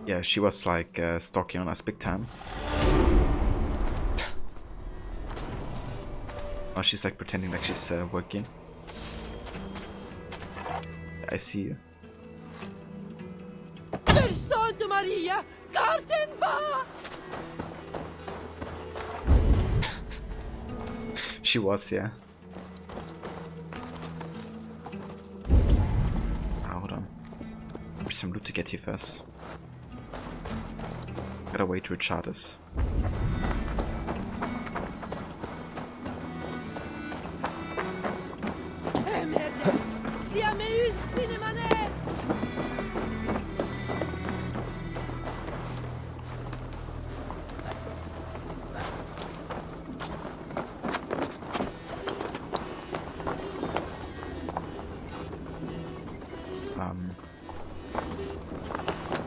S1: Yeah, she was like stalking on us big time. Now she's like pretending like she's working. I see you.
S9: Santa Maria, Gartenbach!
S1: She was, yeah. Hold on. There's some loot to get here first. Gotta wait to recharge us.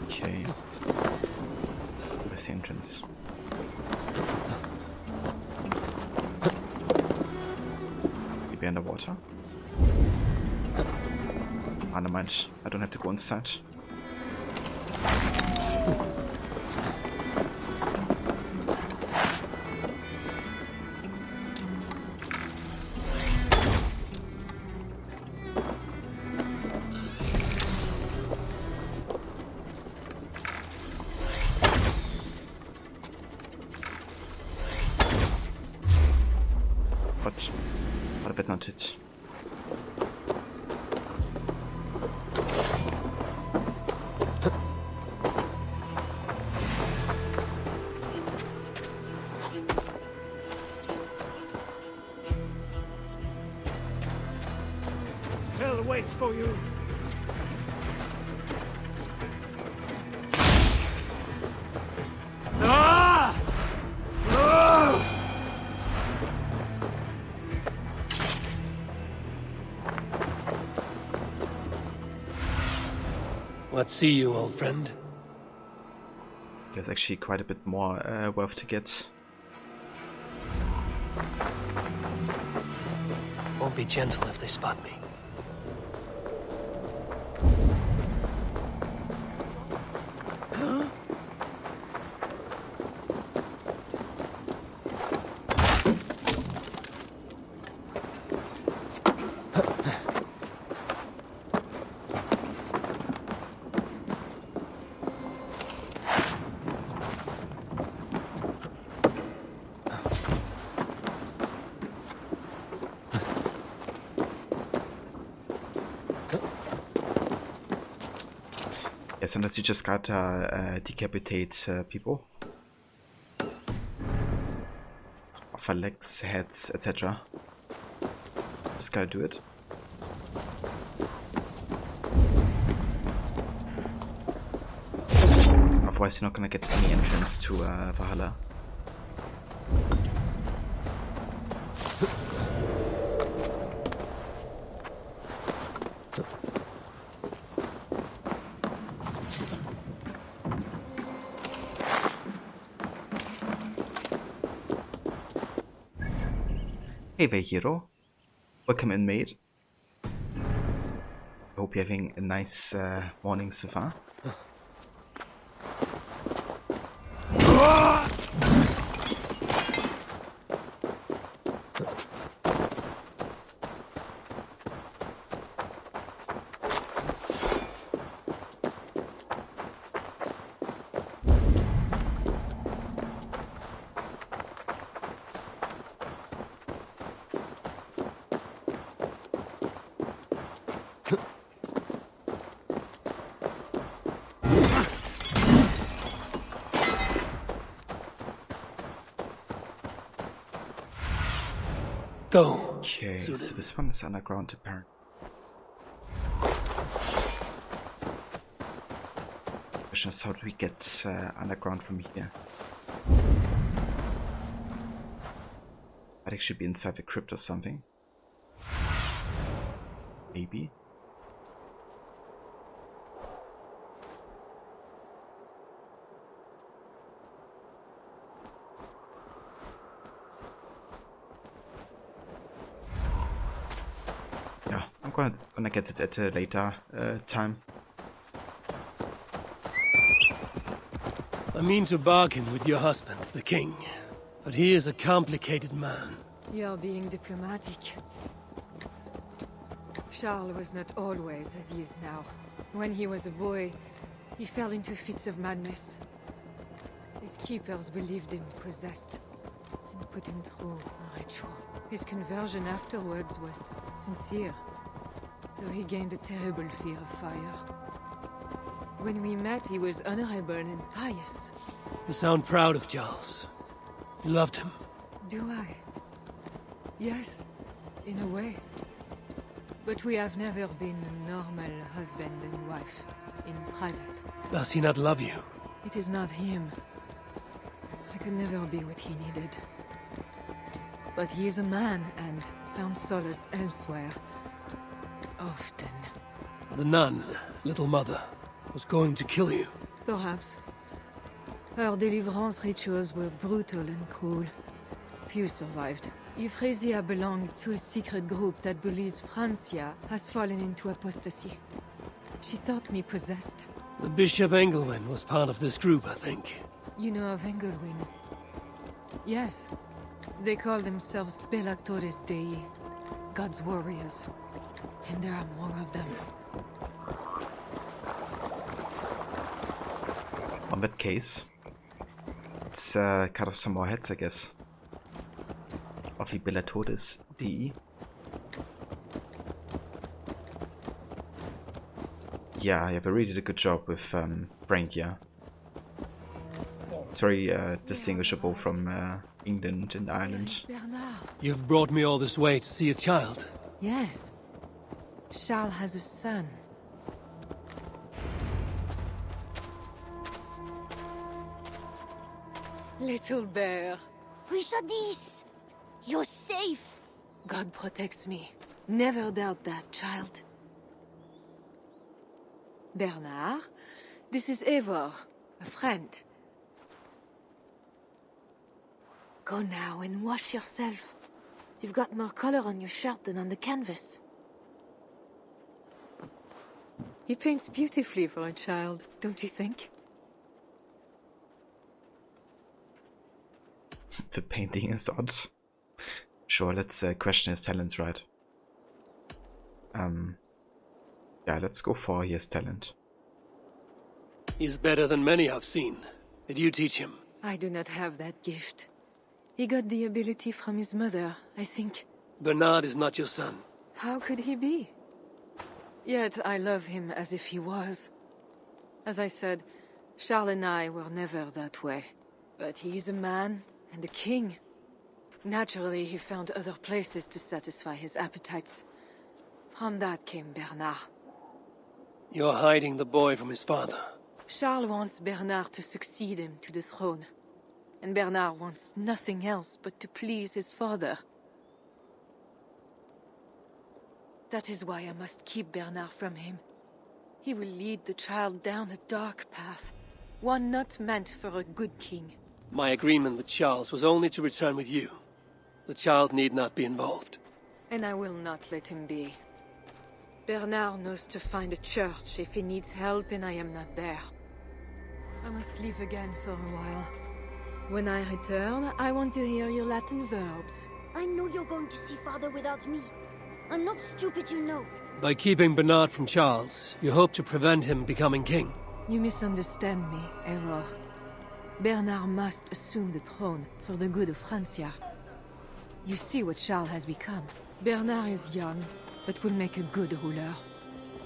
S1: Okay. Where's the entrance? Maybe underwater? Ah, never mind. I don't have to go inside. But I bet not it.
S11: Hell waits for you. Ah! Ah!
S5: What see you, old friend?
S1: There's actually quite a bit more wealth to get.
S5: Won't be gentle if they spot me.
S1: Yeah, sometimes you just gotta decapitate people. Offer legs, heads, etc. Just gotta do it. Otherwise you're not gonna get any entrance to Valhalla. Hey there, hero. Welcome in, mate. I hope you're having a nice morning so far.
S5: Go.
S1: Okay, so this one is underground apparently. Question is, how do we get underground from here? Might actually be inside the crypt or something. Maybe. Yeah, I'm gonna get it at a later time.
S5: I mean to bargain with your husband, the king. But he is a complicated man.
S9: You're being diplomatic. Charles was not always as he is now. When he was a boy, he fell into fits of madness. His keepers believed him possessed, and put him through a ritual. His conversion afterwards was sincere, though he gained a terrible fear of fire. When we met, he was honorable and pious.
S5: You sound proud of Charles. You loved him.
S9: Do I? Yes, in a way. But we have never been a normal husband and wife, in private.
S5: Does he not love you?
S9: It is not him. I could never be what he needed. But he is a man and found solace elsewhere. Often.
S5: The nun, little mother, was going to kill you.
S9: Perhaps. Her deliverance rituals were brutal and cruel. Few survived. Euphrasia belonged to a secret group that believes Francia has fallen into apostasy. She thought me possessed.
S5: The Bishop Engelwin was part of this group, I think.
S9: You know of Engelwin? Yes. They call themselves Belatores Dei, God's warriors. And there are more of them.
S1: On that case, let's cut off some more heads, I guess. Of the Belatores Dei. Yeah, you really did a good job with Frankia. It's very distinguishable from England and Ireland.
S5: You've brought me all this way to see a child.
S9: Yes. Charles has a son. Little bear.
S3: Richardis! You're safe!
S9: God protects me. Never doubt that, child. Bernard, this is Eivor, a friend. Go now and wash yourself. You've got more color on your shirt than on the canvas. He paints beautifully for a child, don't you think?
S1: The painting is odd. Sure, let's question his talents, right? Yeah, let's go for his talent.
S5: He's better than many I've seen. Did you teach him?
S9: I do not have that gift. He got the ability from his mother, I think.
S5: Bernard is not your son.
S9: How could he be? Yet I love him as if he was. As I said, Charles and I were never that way. But he is a man and a king. Naturally, he found other places to satisfy his appetites. From that came Bernard.
S5: You're hiding the boy from his father.
S9: Charles wants Bernard to succeed him to the throne. And Bernard wants nothing else but to please his father. That is why I must keep Bernard from him. He will lead the child down a dark path. One not meant for a good king.
S5: My agreement with Charles was only to return with you. The child need not be involved.
S9: And I will not let him be. Bernard knows to find a church if he needs help and I am not there. I must leave again for a while. When I return, I want to hear your Latin verbs.
S3: I know you're going to see Father without me. I'm not stupid, you know.
S5: By keeping Bernard from Charles, you hope to prevent him becoming king.
S9: You misunderstand me, Eivor. Bernard must assume the throne for the good of Francia. You see what Charles has become. Bernard is young, but will make a good ruler.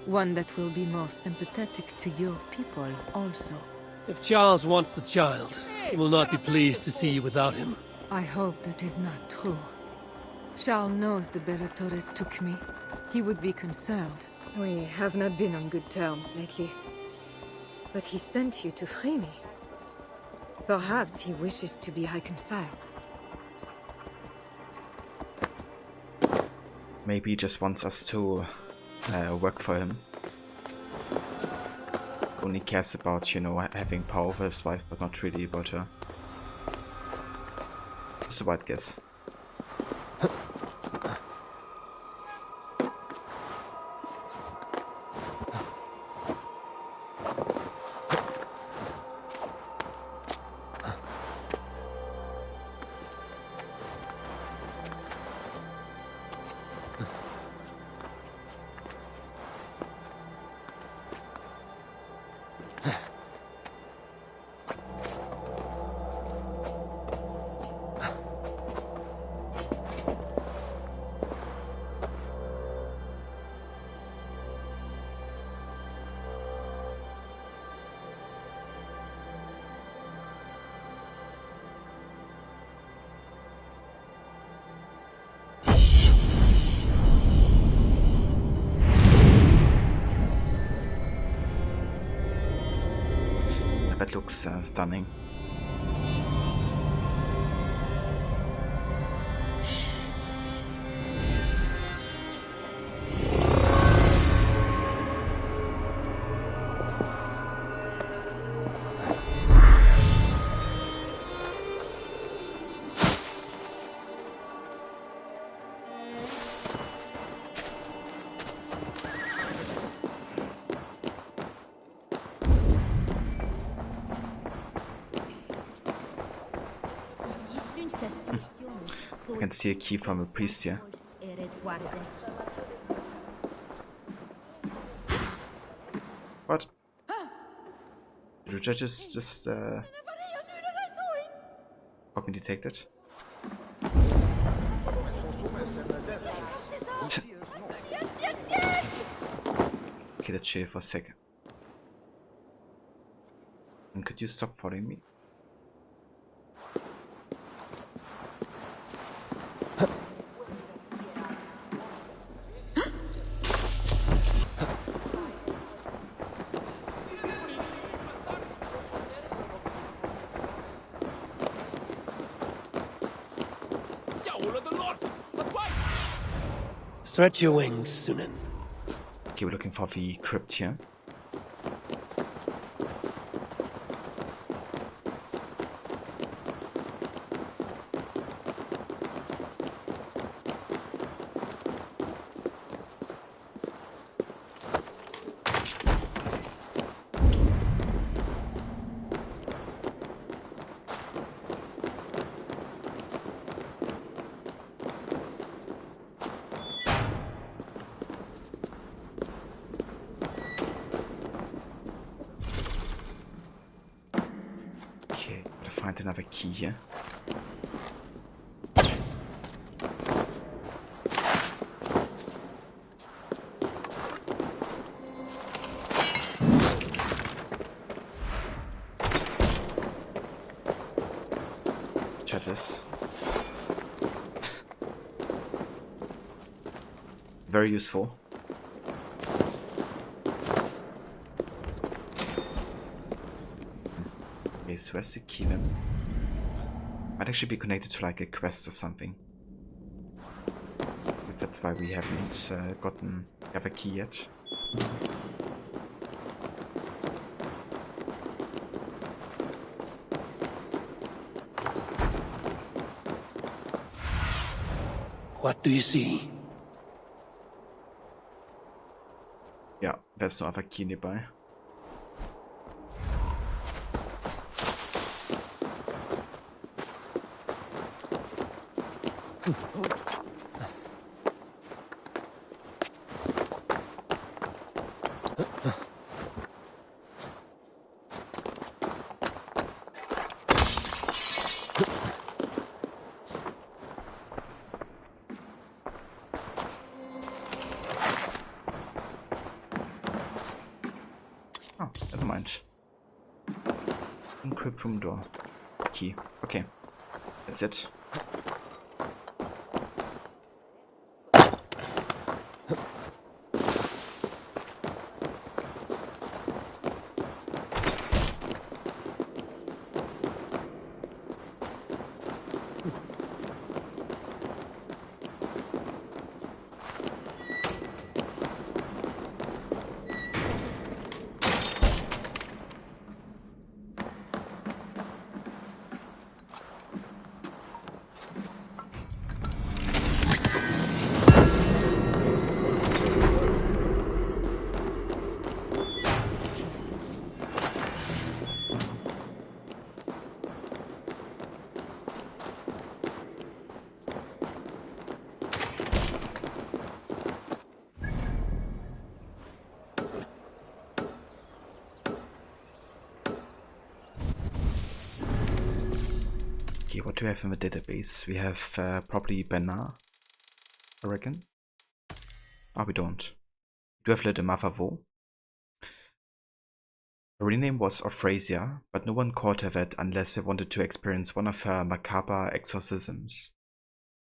S15: One that will be more sympathetic to your people also.
S5: If Charles wants the child, he will not be pleased to see you without him.
S15: I hope that is not true. Charles knows the Bellatores took me. He would be concerned. We have not been on good terms lately. But he sent you to free me. Perhaps he wishes to be reconciled.
S1: Maybe he just wants us to work for him. Only cares about, you know, having power over his wife, but not really about her. It's a wild guess. That looks stunning. I can see a key from a priest here. What? Did you just help me detect it? Okay, let's chill for a second. And could you stop following me?
S5: Stretch your wings, Sunan.
S1: Okay, we're looking for the crypt here. Find another key here. Try this. Very useful. Okay, so where's the key then? Might actually be connected to like a quest or something. That's why we haven't gotten the other key yet.
S5: What do you see?
S1: Yeah, there's no other key nearby. Encrypt room door. Key. Okay. That's it. Okay, what do we have in the database? We have probably Bernard, I reckon. Oh, we don't. We do have Little Mother though. Her real name was Euphrasia, but no one called her that unless they wanted to experience one of her macabre exorcisms.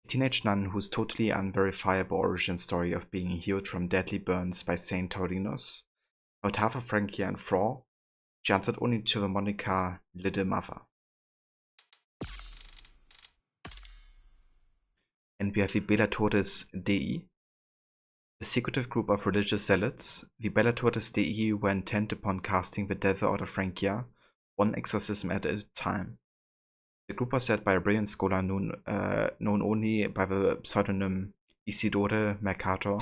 S1: A teenage nun whose totally unverifiable origin story of being healed from deadly burns by Saint Taurinus, about half of Francia and Fraud, she answered only to the moniker Little Mother. And we have the Bellatortes Dei, a secretive group of religious zealots. The Bellatortes Dei were intent upon casting the devil out of Francia, one exorcism at a time. The group was led by a brilliant scholar known only by the pseudonym Isidore Mercator,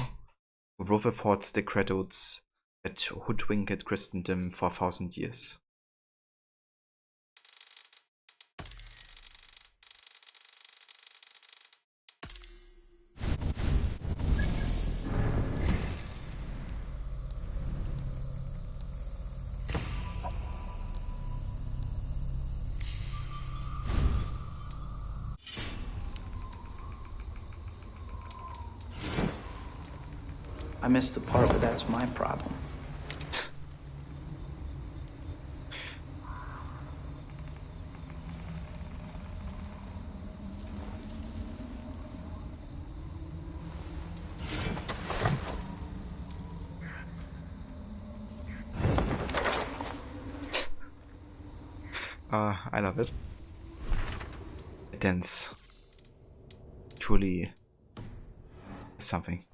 S1: who wrote the thoughts decretals that hoodwinked Christendom for 1,000 years.
S16: I missed the part where that's my problem.
S1: I love it. It dance. Truly something.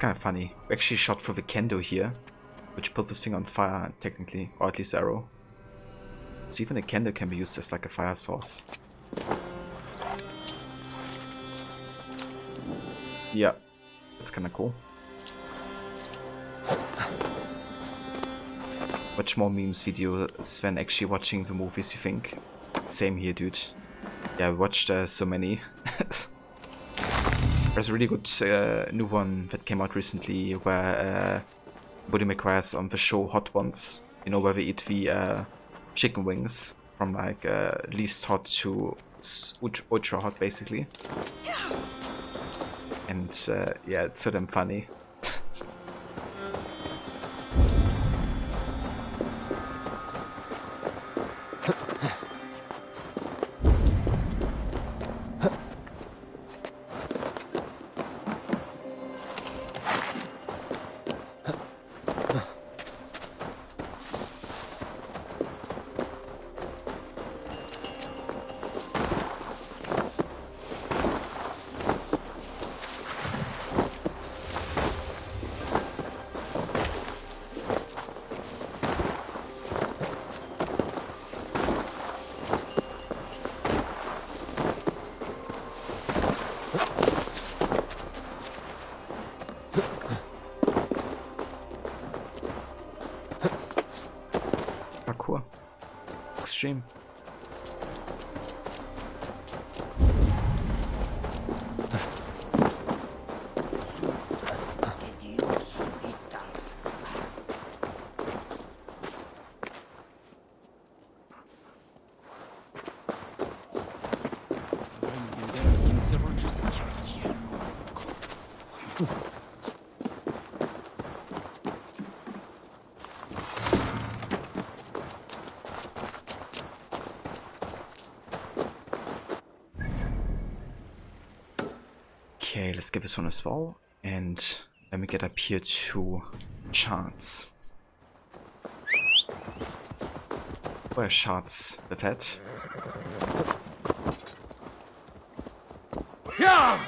S1: Kind of funny. We actually shot through the kendo here, which put this thing on fire, technically, or at least arrow. So even a kendo can be used as like a fire source. Yeah, that's kind of cool. Watch more memes videos than actually watching the movies, you think? Same here, dude. Yeah, I watched so many. There's a really good new one that came out recently where Buddy McGuire's on the show Hot Ones. You know, where they eat the chicken wings from like least hot to ultra hot, basically. And yeah, it's so damn funny. stream. Okay, let's give this one a swallow, and let me get up here to charts. Where are charts? The vet?
S14: Yeah!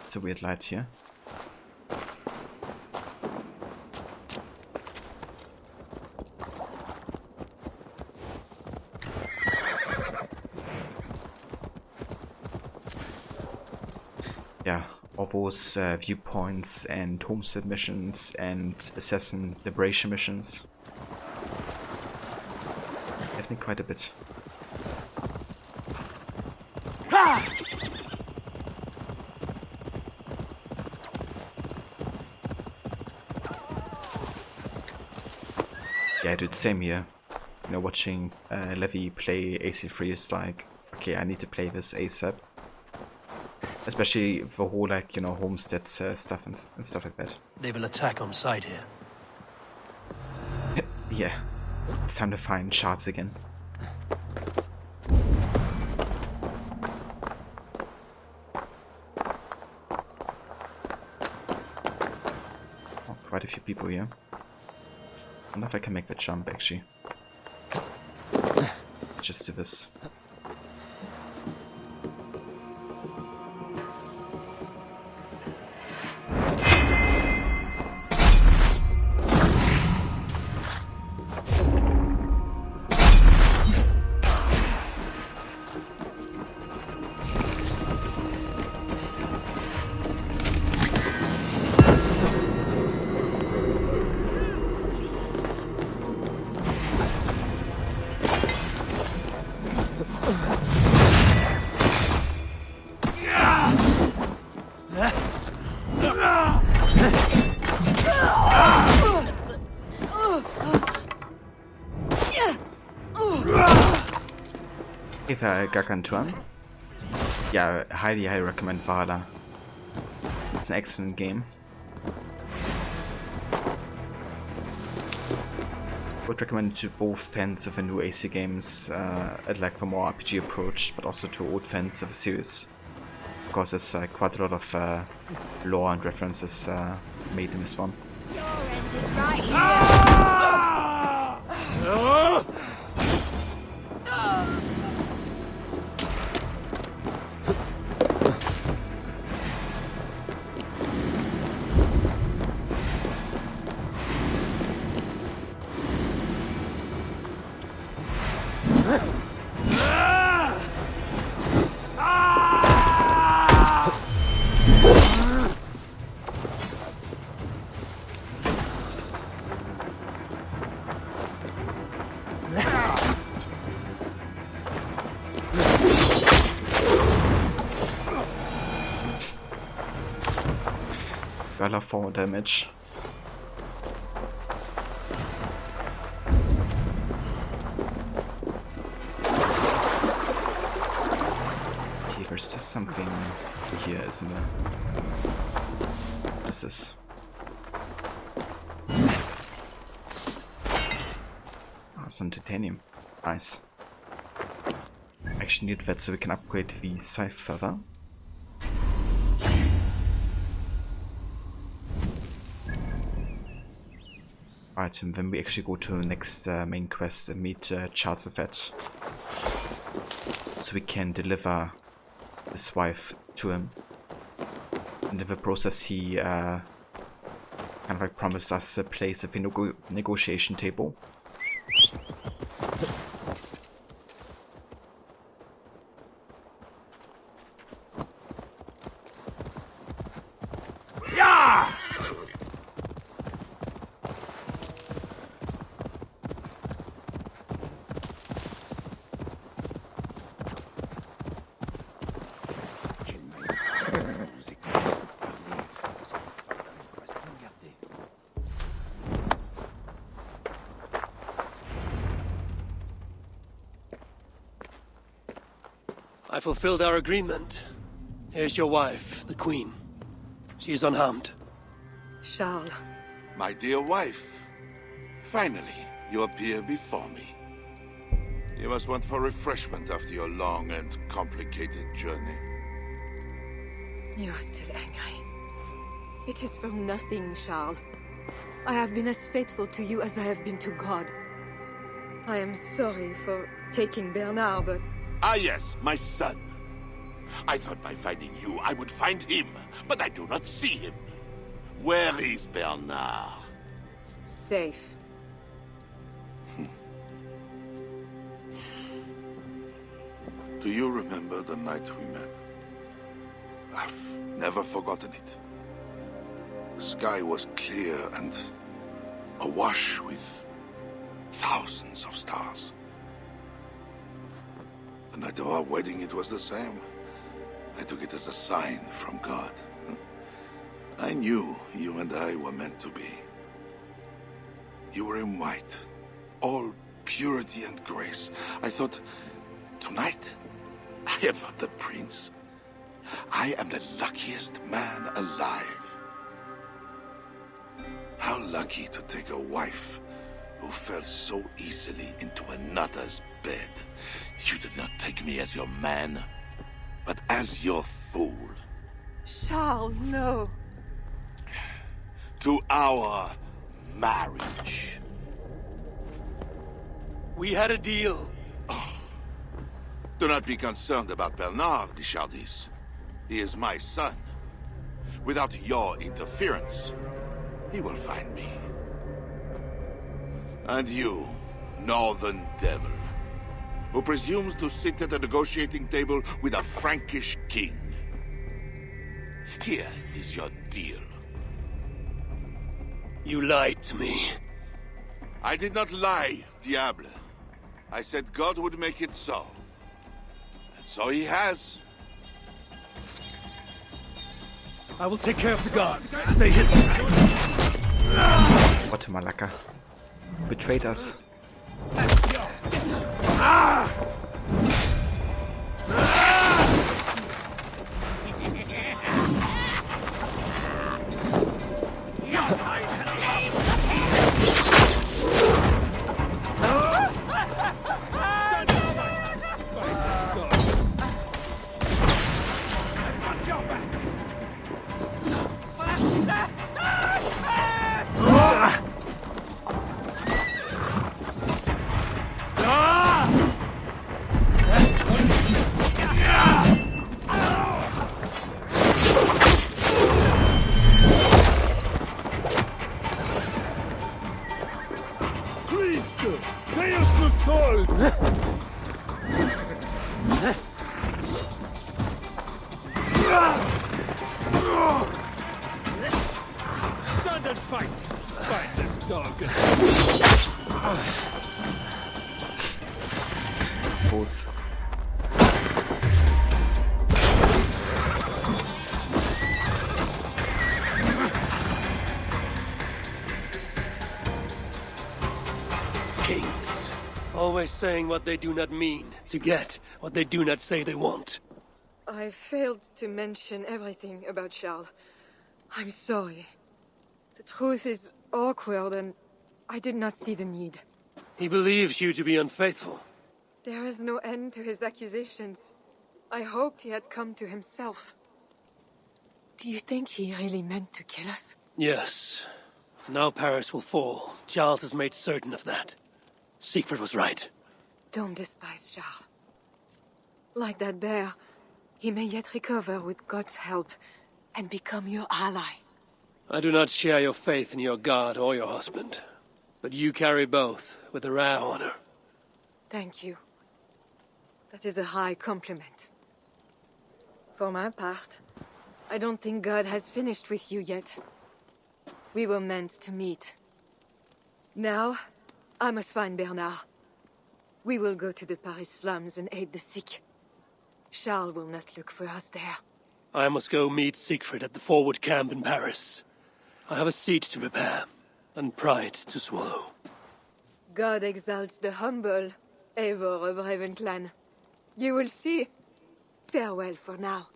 S1: It's a weird light here. Yeah, all those viewpoints and homestead missions and assassin liberation missions. Gave me quite a bit. Yeah, I do the same here. You know, watching Levy play AC3 is like, okay, I need to play this ASAP. Especially the whole, like, you know, homestead stuff and stuff like that.
S5: They will attack on sight here.
S1: Yeah, it's time to find shards again. Oh, quite a few people here. I wonder if I can make the jump, actually. Just do this. If I Gakantuan, yeah, highly recommend Valhalla. It's an excellent game. Would recommend it to both fans of the new AC games, at like the more RPG approach, but also to old fans of the series. Because there's quite a lot of lore and references made in this one.
S3: Your end is right here.
S1: Valhalla 4 damage. Okay, there's just something here, isn't there? What is this? Ah, some titanium. Nice. Actually need that so we can upgrade the scythe further. Alright, and then we actually go to the next main quest and meet Charles of Fett. So we can deliver his wife to him. And in the process he kind of like promised us a place at the negotiation table.
S5: I fulfilled our agreement. Here's your wife, the Queen. She is unharmed.
S15: Charles.
S17: My dear wife, finally you appear before me. You must want for refreshment after your long and complicated journey.
S15: You are still angry. It is for nothing, Charles. I have been as faithful to you as I have been to God. I am sorry for taking Bernard, but...
S17: Ah yes, my son. I thought by finding you, I would find him, but I do not see him. Where is Bernard?
S15: Safe.
S17: Do you remember the night we met? I've never forgotten it. The sky was clear and awash with thousands of stars. The night of our wedding, it was the same. I took it as a sign from God. I knew you and I were meant to be. You were in white, all purity and grace. I thought, tonight, I am not the prince. I am the luckiest man alive. How lucky to take a wife who fell so easily into another's bed. You did not take me as your man, but as your fool.
S15: Charles, no.
S17: To our marriage.
S5: We had a deal.
S17: Oh. Do not be concerned about Bernard, Richardis. He is my son. Without your interference, he will find me. And you, northern devil, who presumes to sit at a negotiating table with a Frankish king. Here is your deal.
S5: You lied to me.
S17: I did not lie, Diable. I said God would make it so. And so he has.
S11: I will take care of the guards. Stay hidden.
S1: Guatemala betrayed us.
S11: Stand and fight, spineless dog.
S1: Boss.
S5: Kings. Always saying what they do not mean, to get what they do not say they want.
S15: I failed to mention everything about Charles. I'm sorry. The truth is awkward and I did not see the need.
S5: He believes you to be unfaithful.
S15: There is no end to his accusations. I hoped he had come to himself. Do you think he really meant to kill us?
S5: Yes. Now Paris will fall. Charles has made certain of that. Siegfried was right.
S15: Don't despise Charles. Like that bear, he may yet recover with God's help and become your ally.
S5: I do not share your faith in your God or your husband. But you carry both with a rare honor.
S15: Thank you. That is a high compliment. For my part, I don't think God has finished with you yet. We were meant to meet. Now, I must find Bernard. We will go to the Paris slums and aid the sick. Charles will not look for us there.
S5: I must go meet Siegfried at the forward camp in Paris. I have a seat to prepare, and pride to swallow.
S15: God exalts the humble, ever of Raven clan. You will see.
S8: Farewell for now.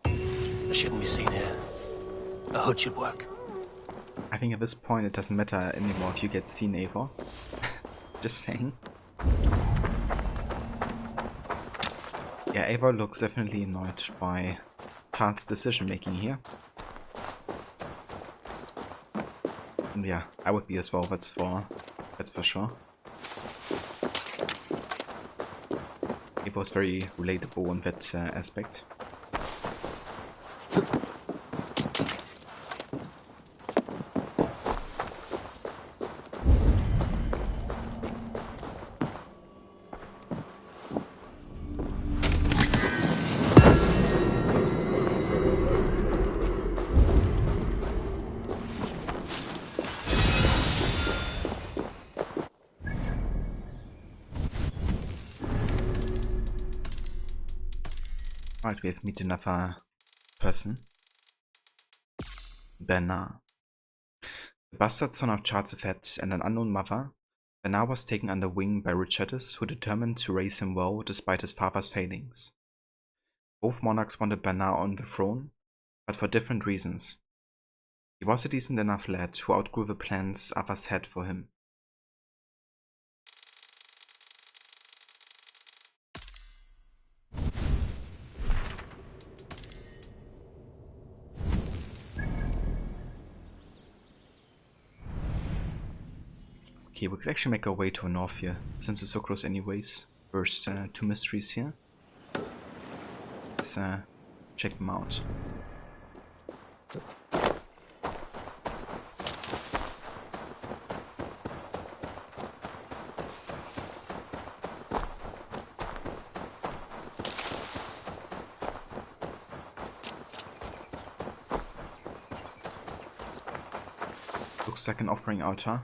S5: I shouldn't be seen here. A hood should work.
S1: I think at this point it doesn't matter anymore if you get seen, Eivor. Just saying. Yeah, Eivor looks definitely annoyed by Charles' decision making here. And yeah, I would be as well, that's for sure. It was very relatable in that aspect. Alright, we have met another person. Bernard. The bastard son of Charles V and an unknown mother, Bernard was taken under wing by Richardus, who determined to raise him well despite his father's failings. Both monarchs wanted Bernard on the throne, but for different reasons. He was a decent enough lad who outgrew the plans others had for him. Okay, we could actually make our way to the north here, since we're so close anyways. First, two mysteries here. Let's check them out. Looks like an offering altar.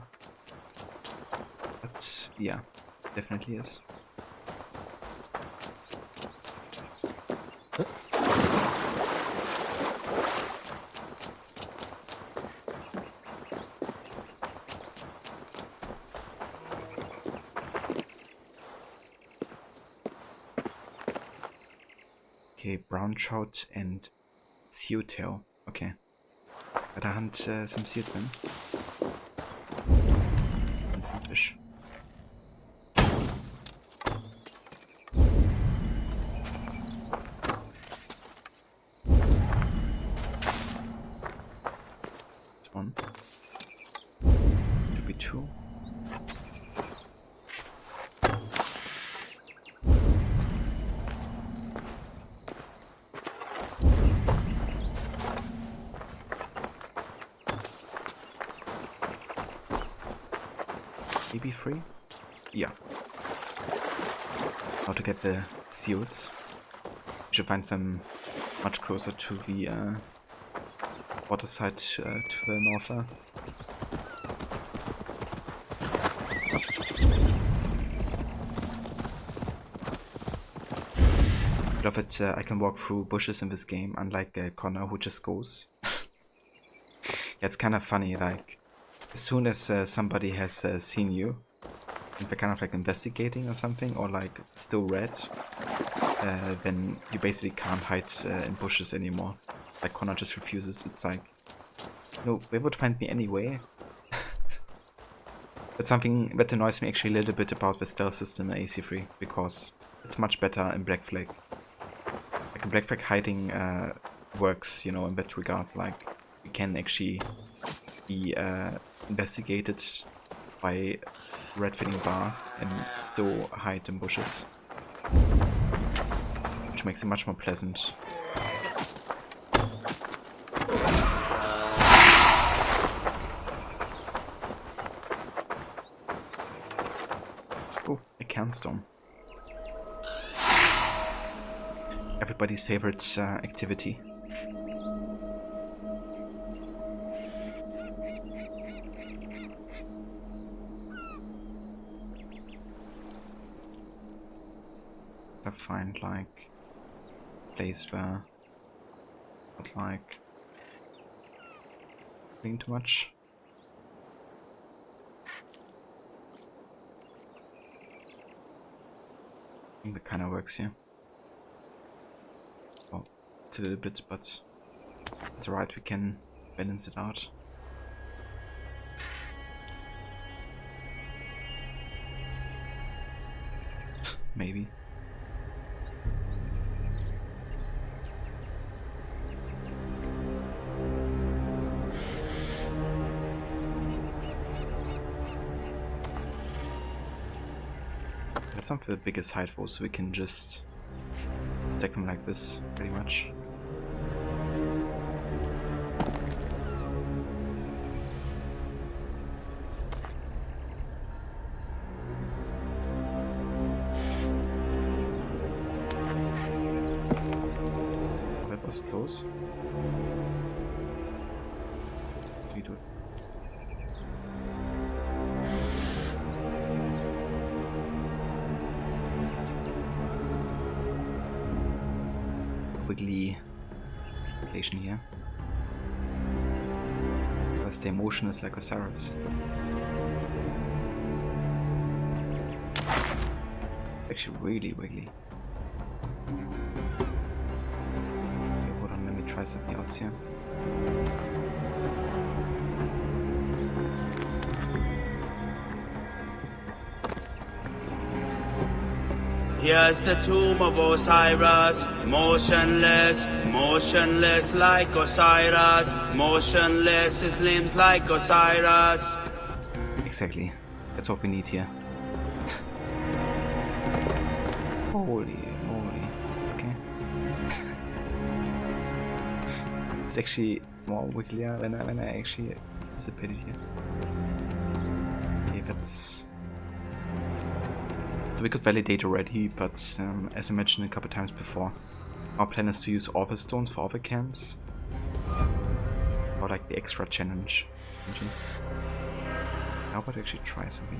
S1: But yeah, definitely is. Okay, brown trout and seal tail. Okay. Better hunt some seals then. And some fish. That's one. Should be two. Maybe three? Yeah. How to get the seals. You should find them much closer to the water side to the north. I love it, I can walk through bushes in this game, unlike Connor who just goes. Yeah, it's kind of funny, like, as soon as somebody has seen you, and they're kind of like investigating or something, or like still red, then you basically can't hide in bushes anymore. Like Connor just refuses. It's like, no, they would find me anyway. That's something that annoys me actually a little bit about the stealth system in AC3, because it's much better in Black Flag. Like in Black Flag, hiding works, you know, in that regard. Like, you can actually be investigated by red fitting bar and still hide in bushes, which makes it much more pleasant. Oh, a cairnstone. Everybody's favorite activity. I find like place where not like doing too much. I think that kind of works here. hurts a little bit, but it's alright, we can balance it out. Maybe. That's not the biggest height for, so we can just stack them like this, pretty much. That was close. Do you do it? Wiggly relation here. But stay motionless like Osiris. Actually really wiggly. Okay, hold on, let me try something else here.
S18: Here's the tomb of Osiris, motionless, motionless like Osiris, motionless, his limbs like Osiris.
S1: Exactly, that's what we need here. Holy moly, okay. It's actually more wigglier when I actually zip it here. Okay, that's... So we could validate already, but as I mentioned a couple times before, our plan is to use author stones for author cans. Or like the extra challenge. How about actually try something?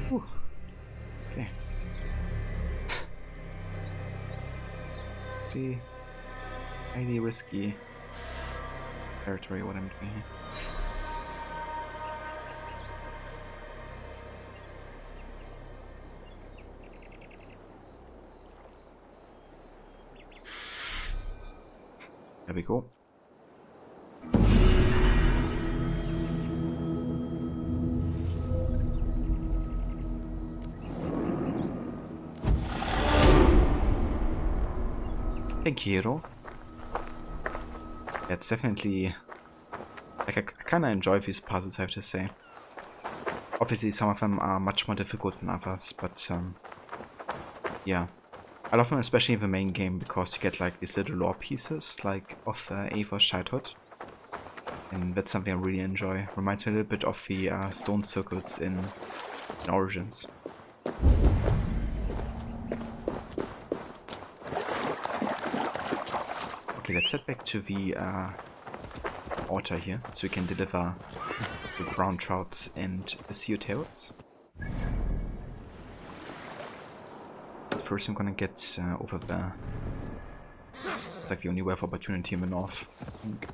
S1: Whew. Okay. Gee. Highly risky territory, what I'm doing here. There we go. Thank you, Hero. It's definitely like I kind of enjoy these puzzles, I have to say. Obviously, some of them are much more difficult than others, but yeah, I love them especially in the main game because you get like these little lore pieces, like of Eivor childhood, and that's something I really enjoy. Reminds me a little bit of the stone circles in Origins. Okay, let's head back to the altar here, so we can deliver the brown trouts and the sea tails. But first I'm gonna get over there. It's like the only way of opportunity in the north, I think.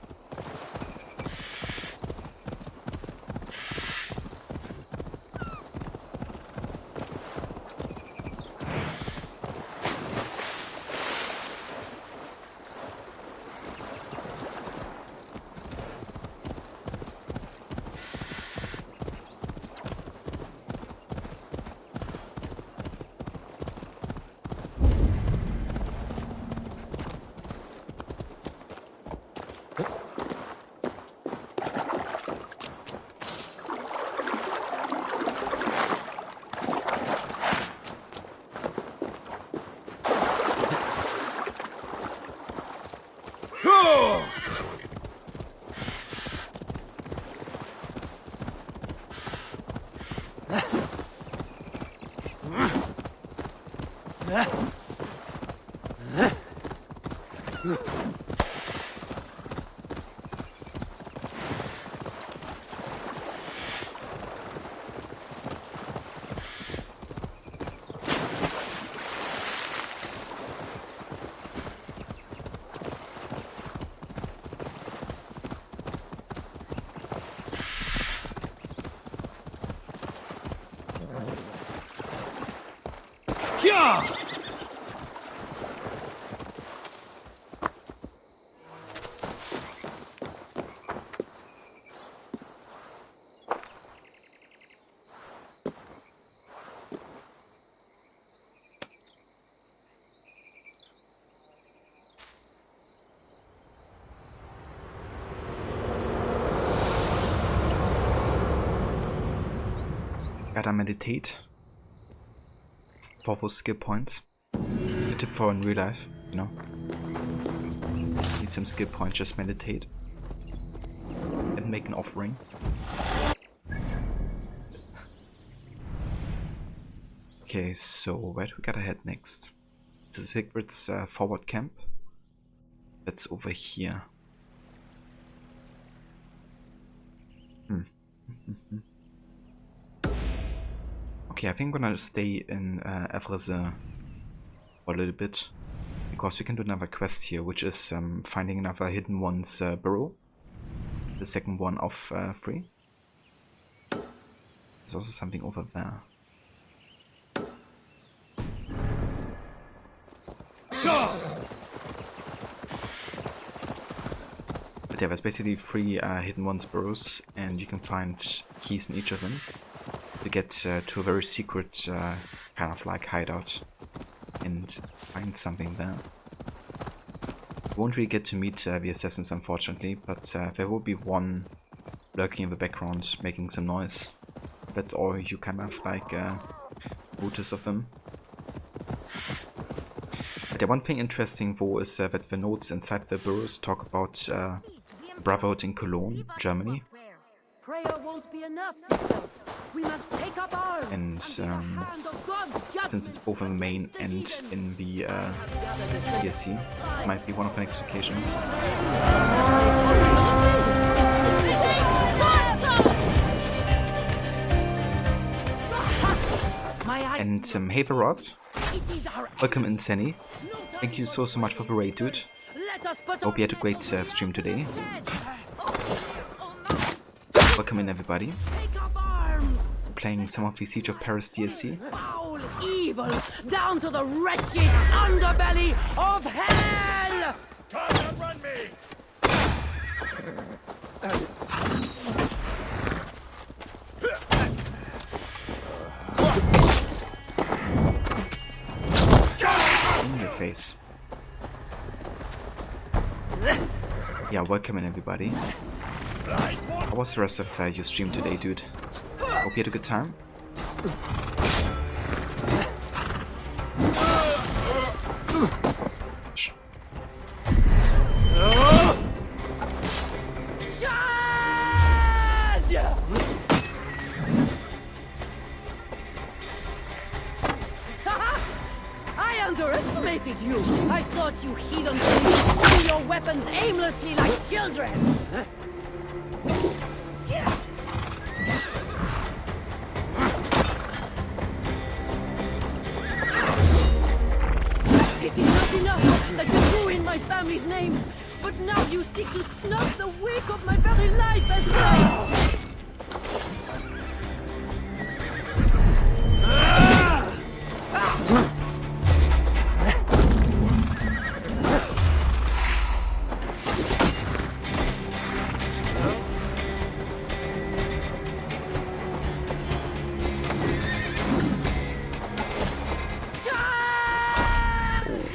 S1: Gotta meditate. 4 full skill points. A tip for in real life, you know. Need some skill points, just meditate. And make an offering. Okay, so where do we gotta head next? To Sigurd's forward camp. That's over here. Okay, I think I'm gonna stay in Evrese for a little bit, because we can do another quest here, which is finding another Hidden One's burrow. The second one of 3. There's also something over there. But yeah, there's basically 3 Hidden One's burrows, and you can find keys in each of them to get to a very secret kind of like hideout and find something there. Won't really get to meet the assassins, unfortunately, but there will be one lurking in the background making some noise. That's all you kind of like notice of them. The one thing interesting though is that the notes inside the burrows talk about Brotherhood in Cologne, Germany.
S9: Prayer won't be enough, sister. We must take up arms.
S1: And since it's both in the main and in the DSC, it might be one of the next occasions. And hey Verrod, welcome in Senny. Thank you so much for the raid, dude. Hope you had a great stream today. Welcome in everybody. Playing some of the Siege of Paris DSC.
S9: Foul evil down to the wretched underbelly of hell!
S14: Come and run me!
S1: In your face. Yeah, welcome in everybody. How was the rest of your stream today, dude? Hope you had a good time.
S9: I underestimated you. I thought you heathens threw your weapons aimlessly like children. It is not enough that you ruined my family's name, but now you seek to snuff the wick of my very life as well.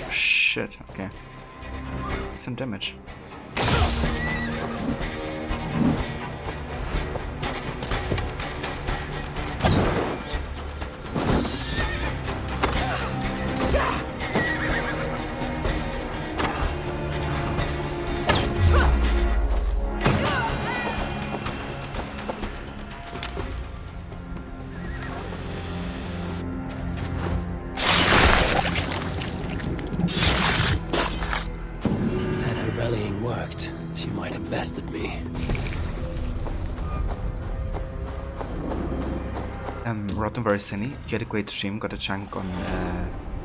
S1: Shit, okay. Some damage. Rotten very sunny. You had a great stream, got a chunk on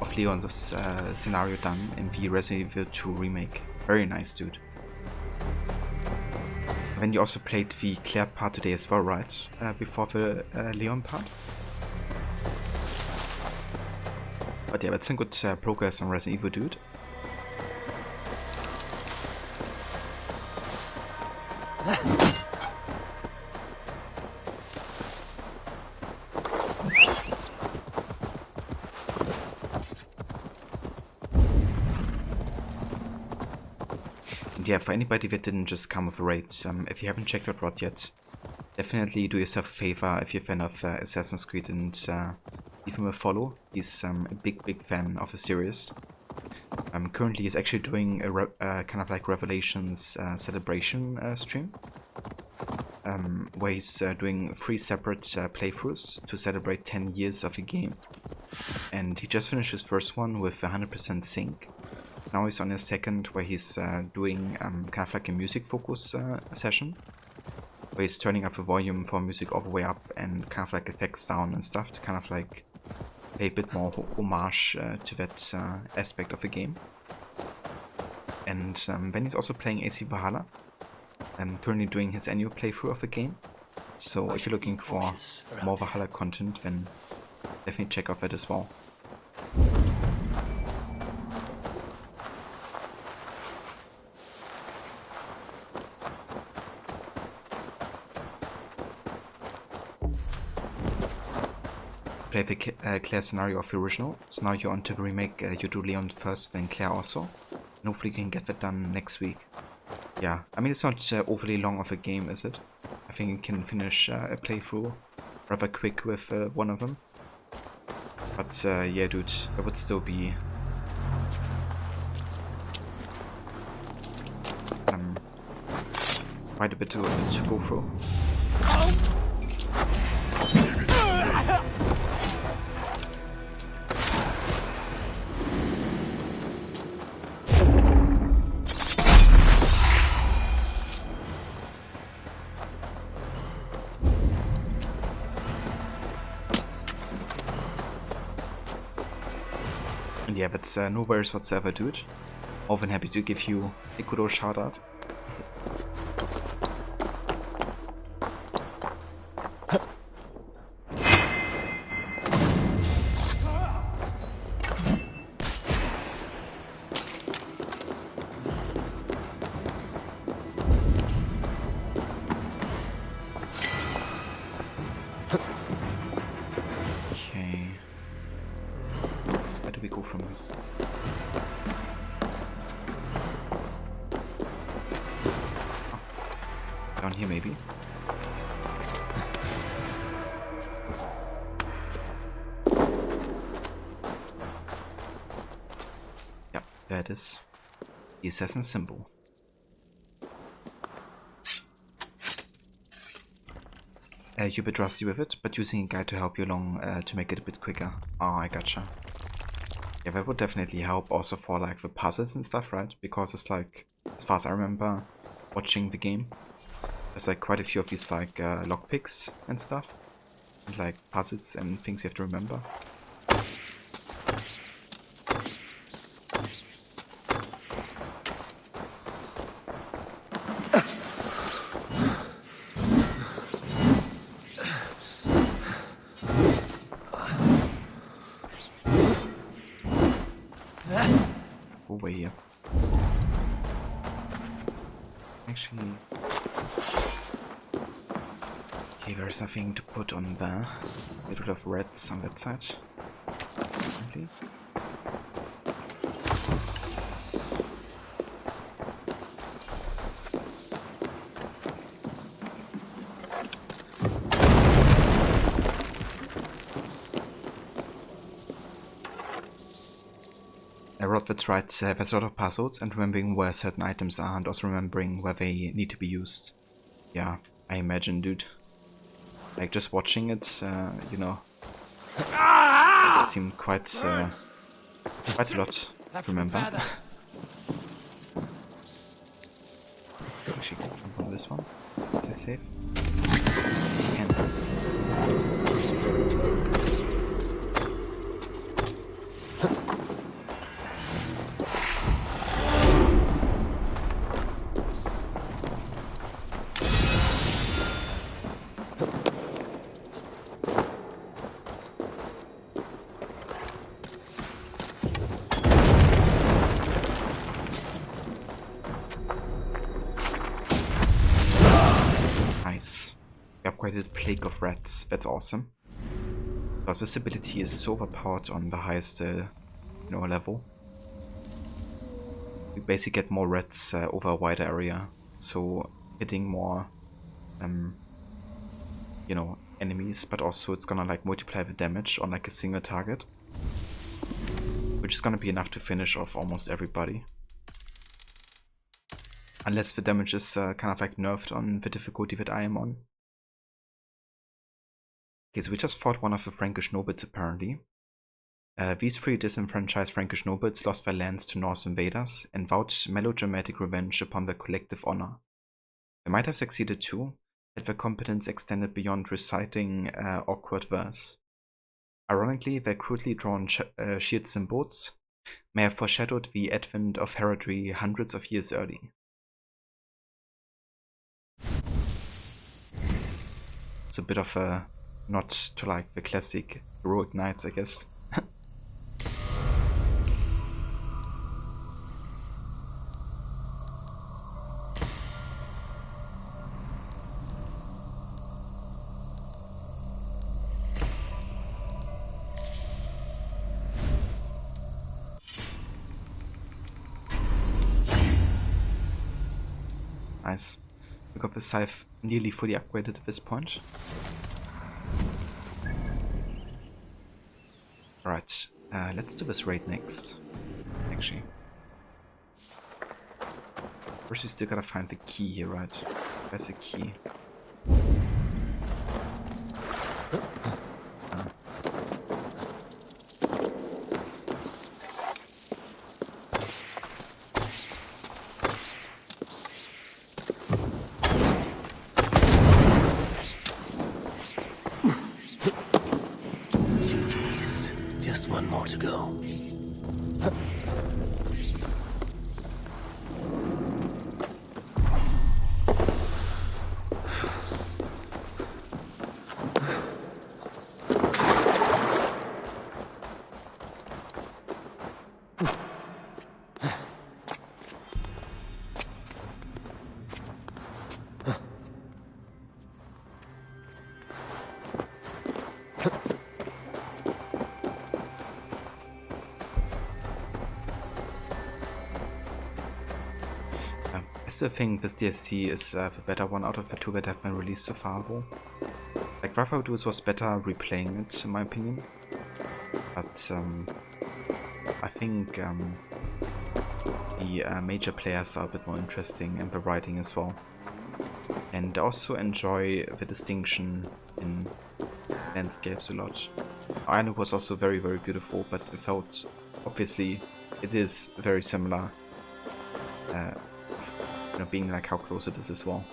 S1: of Leon's scenario done in the Resident Evil 2 remake. Very nice, dude. Then you also played the Claire part today as well, right? Before the Leon part? But yeah, that's some good progress on Resident Evil, dude. And yeah, for anybody that didn't just come with a raid, if you haven't checked out Rod yet, definitely do yourself a favor if you're a fan of Assassin's Creed and give him a follow. He's a big fan of the series. Currently he's actually doing a kind of like Revelations celebration stream, where he's doing 3 separate playthroughs to celebrate 10 years of a game. And he just finished his first one with 100% sync. Now he's on his second, where he's doing kind of like a music focus session, where he's turning up the volume for music all the way up and kind of like effects down and stuff to kind of like pay a bit more homage to that aspect of the game. And then he's also playing AC Valhalla, currently doing his annual playthrough of the game. So if you're looking for more Valhalla content, then definitely check out that as well. Play the Claire scenario of the original, so now you're on to the remake. You do Leon first, then Claire also, and hopefully you can get that done next week. Yeah, I mean, it's not overly long of a game, is it? I think you can finish a playthrough rather quick with one of them. But yeah, dude, it would still be quite a bit to go through. And yeah, that's no worries whatsoever, dude. More than happy to give you a good old shout out. Down here, maybe. Yeah, there it is. The assassin symbol. You're a bit rusty with it, but using a guide to help you along to make it a bit quicker. Oh, I gotcha. Yeah, that would definitely help also for like the puzzles and stuff, right? Because it's like, as far as I remember watching the game, there's like quite a few of these like lockpicks and stuff, and like puzzles and things you have to remember. Go away here. Actually, okay, there's nothing to put on there. Get rid of reds on that side. Apparently. Rod, that's right, there's a lot of puzzles, and remembering where certain items are, and also remembering where they need to be used. Yeah, I imagine, dude. Like, just watching it, you know, it seemed quite a lot to remember. Actually, jump on this one. Is that safe? Can. upgraded Plague of Rats. That's awesome. Because visibility is so overpowered on the highest level. You basically get more rats over a wider area, so hitting more enemies, but also it's gonna like multiply the damage on like a single target, which is gonna be enough to finish off almost everybody. Unless the damage is kind of like nerfed on the difficulty that I am on. Okay, so we just fought one of the Frankish nobles apparently. These three disenfranchised Frankish nobles lost their lands to Norse invaders and vowed melodramatic revenge upon their collective honor. They might have succeeded too, had their competence extended beyond reciting awkward verse. Ironically, their crudely drawn shield symbols may have foreshadowed the advent of heraldry hundreds of years early. It's a bit of a nod to like the classic heroic knights, I guess. Nice. We got the scythe nearly fully upgraded at this point. Alright, let's do this raid next, actually. First we still gotta find the key here, right? Where's the key? I still think this DLC is the better one out of the two that have been released so far though. Like Brotherhood was better replaying it in my opinion. But I think the major players are a bit more interesting and the writing as well. And I also enjoy the distinction in landscapes a lot. I know it was also very, very beautiful, but it felt, obviously, it is very similar. Being like how close it is as well.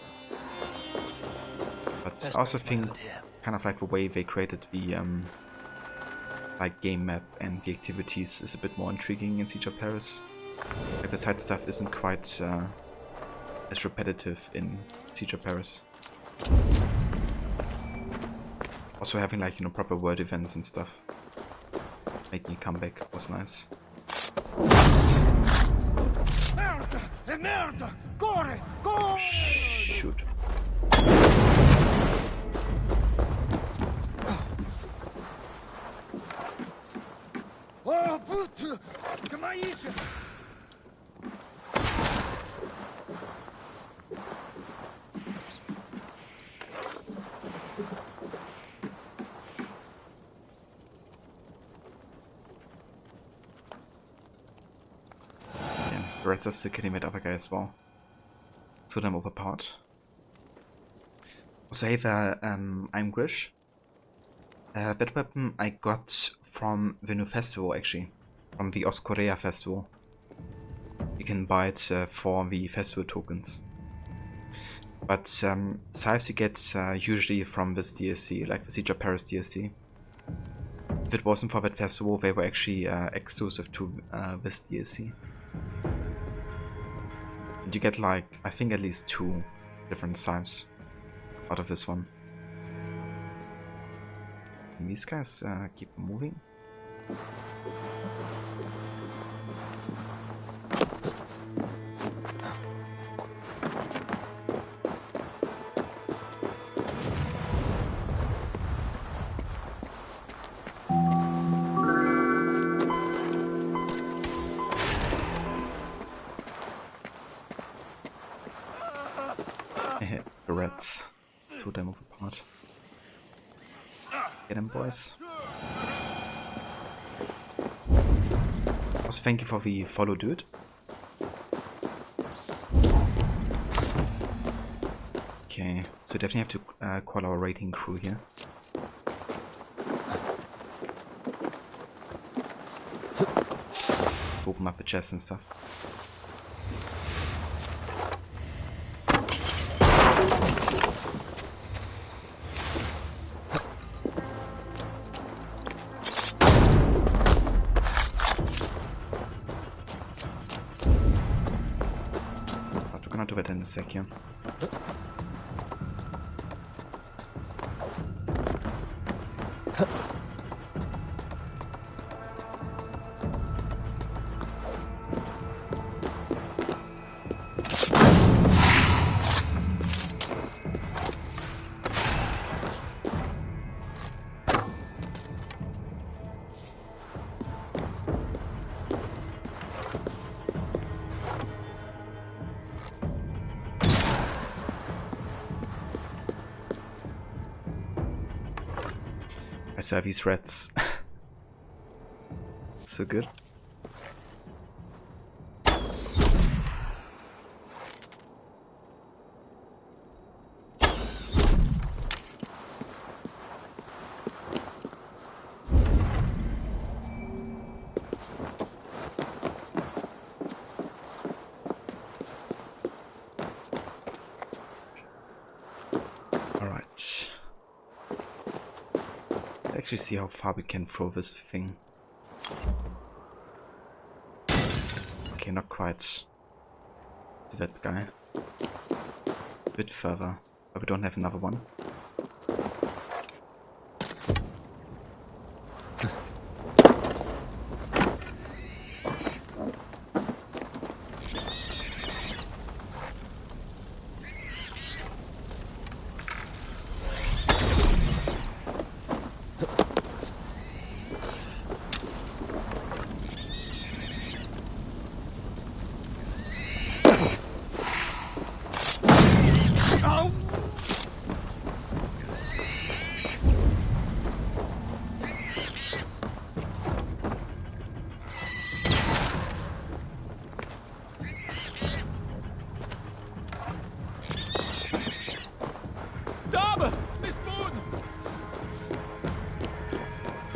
S1: But I also think kind of like the way they created the like game map and the activities is a bit more intriguing in Siege of Paris. Like the side stuff isn't quite as repetitive in Siege of Paris. Also having like proper world events and stuff, making a comeback was nice.
S6: Merde! Corre! Corre!
S1: Shoot.
S6: Oh, puto! Comment isso?
S1: The reds are still killing that other guy as well. So I'm overpowered. Also, hey there, I'm Grish. That weapon I got from the new festival actually. From the Korea festival. You can buy it for the festival tokens. But size you get usually from this DLC, like the Siege of Paris DLC. If it wasn't for that festival, they were actually exclusive to this DLC. And you get like, I think at least 2 different scythes out of this one. And these guys keep moving. Get him, boys. Also, thank you for the follow, dude. Okay, so we definitely have to call our raiding crew here. Open up the chest and stuff. But we're gonna do that in a sec here. I serve these rats. So good. Alright. Let's actually see how far we can throw this thing. Okay, not quite to that guy. A bit further, but we don't have another one.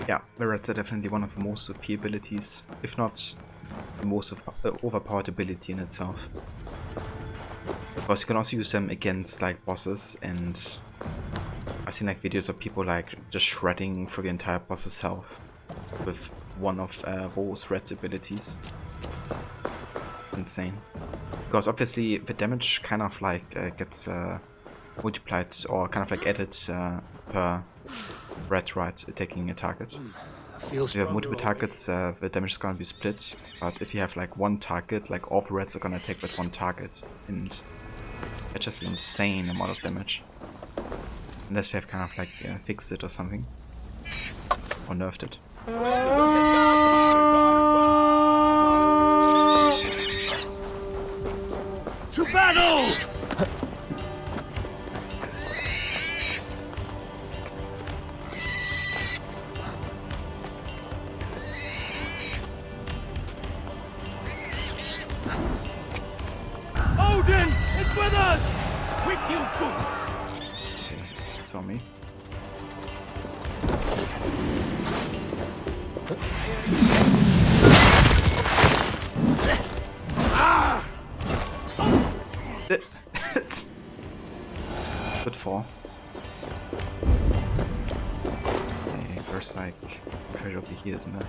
S1: Yeah, the rats are definitely one of the most OP abilities, if not the most overpowered ability in itself. Because you can also use them against like bosses, and I've seen like videos of people like just shredding through the entire boss's health with one of those rats abilities. Insane. Because obviously the damage kind of like gets multiplied or kind of like added per rat right attacking a target. If you have multiple targets, the damage is gonna be split, but if you have like one target, like all the rats are gonna attack that one target, and it's just an insane amount of damage. Unless you have kind of like fixed it or something, or nerfed it.
S14: To battle! Odin is with us! With you, good.
S1: Okay, saw me. Good fall. Okay, there's like treasure over here, isn't there?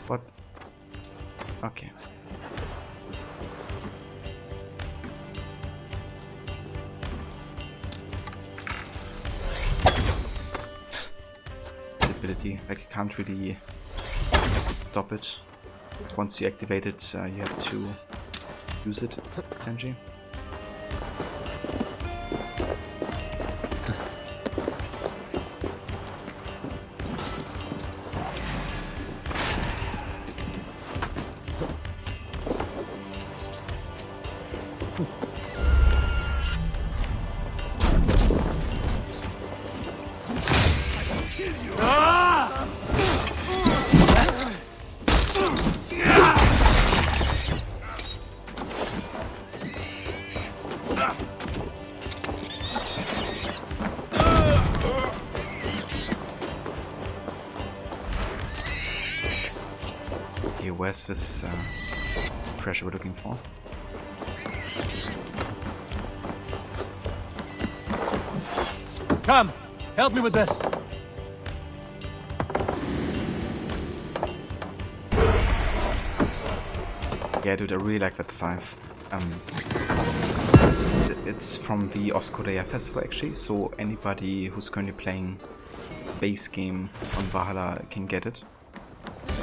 S1: What? Okay. ability. Like you can't really stop it. Once you activate it, you have to use it, essentially. Okay, where's this treasure we're looking for?
S14: Come, help me with this.
S1: Yeah, dude, I really like that scythe. It's from the Oscorea Festival, actually, so anybody who's currently playing base game on Valhalla can get it.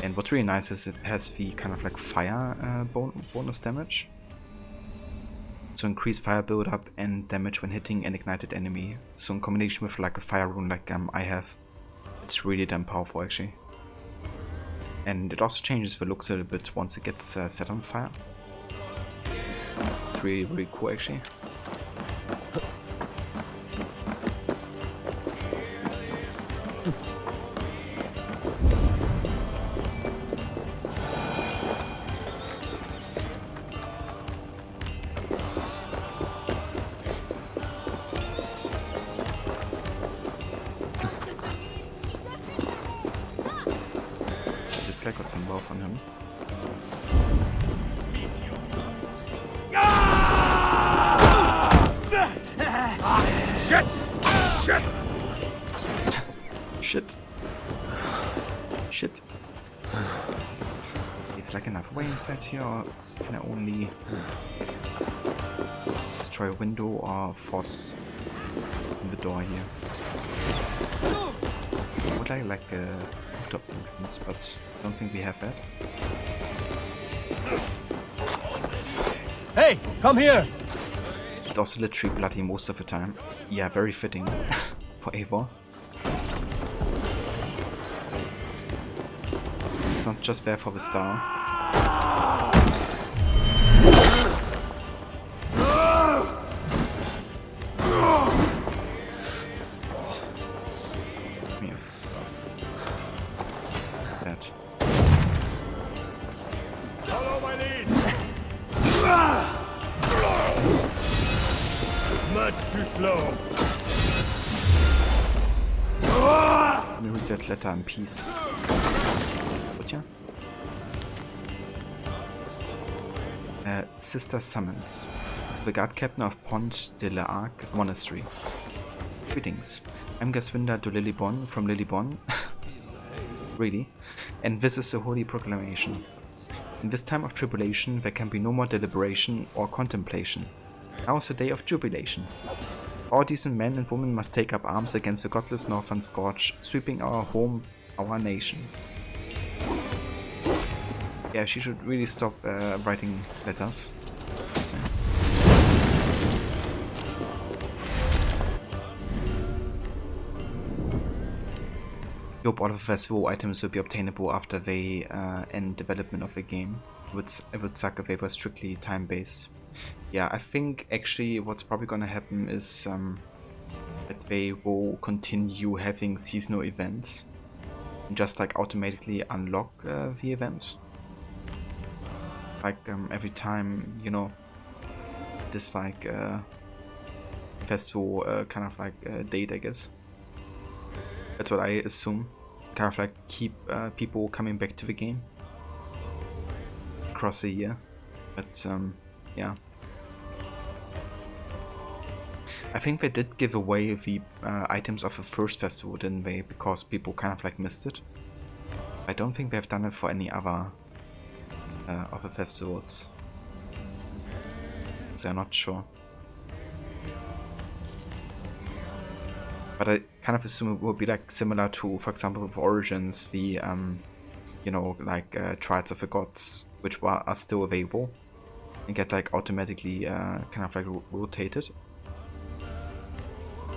S1: And what's really nice is it has the kind of like fire bonus damage. So increase fire build-up and damage when hitting an ignited enemy. So in combination with like a fire rune like I have, it's really damn powerful actually. And it also changes the looks a little bit once it gets set on fire. It's really, really cool actually. This guy got some wealth on him.
S14: Shit! Shit!
S1: Shit. Shit. Is like enough way inside here, or can I only destroy a window or force the door here? I would like a rooftop entrance, but I don't think we have that.
S14: Hey, come here!
S1: It's also literally bloody most of the time. Yeah, very fitting for Eivor. It's not just there for the star. Come here. That.
S14: Follow my lead! Much too slow.
S1: Let me read that letter in peace. Would ya? Sister Summons. The guard captain of Pont de l'Arc Monastery. Greetings. I'm Gaswinda de Lillibon from Lillibon. Really? And this is a holy proclamation. In this time of tribulation, there can be no more deliberation or contemplation. Now is the day of jubilation. All decent men and women must take up arms against the godless northern scourge, sweeping our home, our nation. Yeah, she should really stop writing letters. I hope all of the festival items will be obtainable after they end development of the game. It would suck if they were strictly time-based. Yeah, I think actually what's probably gonna happen is that they will continue having seasonal events and just like automatically unlock the event. Like every time, you know, this like festival kind of like date, I guess. That's what I assume. Kind of like keep people coming back to the game across a year. But yeah. I think they did give away the items of the first festival, didn't they? Because people kind of like missed it. I don't think they've done it for any other of the festivals. So I'm not sure. But I kind of assume it will be like similar to, for example, with Origins, the you know, like Trials of the Gods, which are still available and get like automatically kind of like rotated.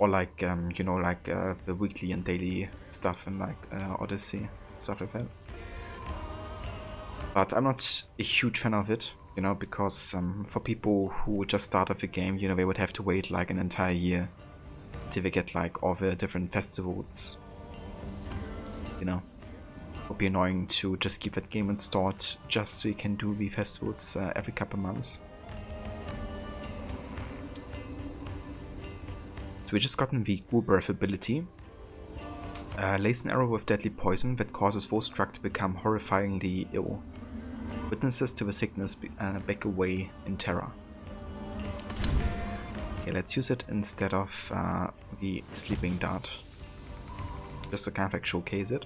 S1: Or like, you know, like the weekly and daily stuff in like Odyssey, stuff like that. But I'm not a huge fan of it, you know, because for people who just started the game, you know, they would have to wait like an entire year till they get like all the different festivals, you know. It would be annoying to just keep that game installed just so you can do the festivals every couple months. So we just gotten the Ghoul Breath ability. Lays an arrow with deadly poison that causes those struck to become horrifyingly ill. Witnesses to the sickness back away in terror. Okay, let's use it instead of the sleeping dart. Just to kind of like showcase it.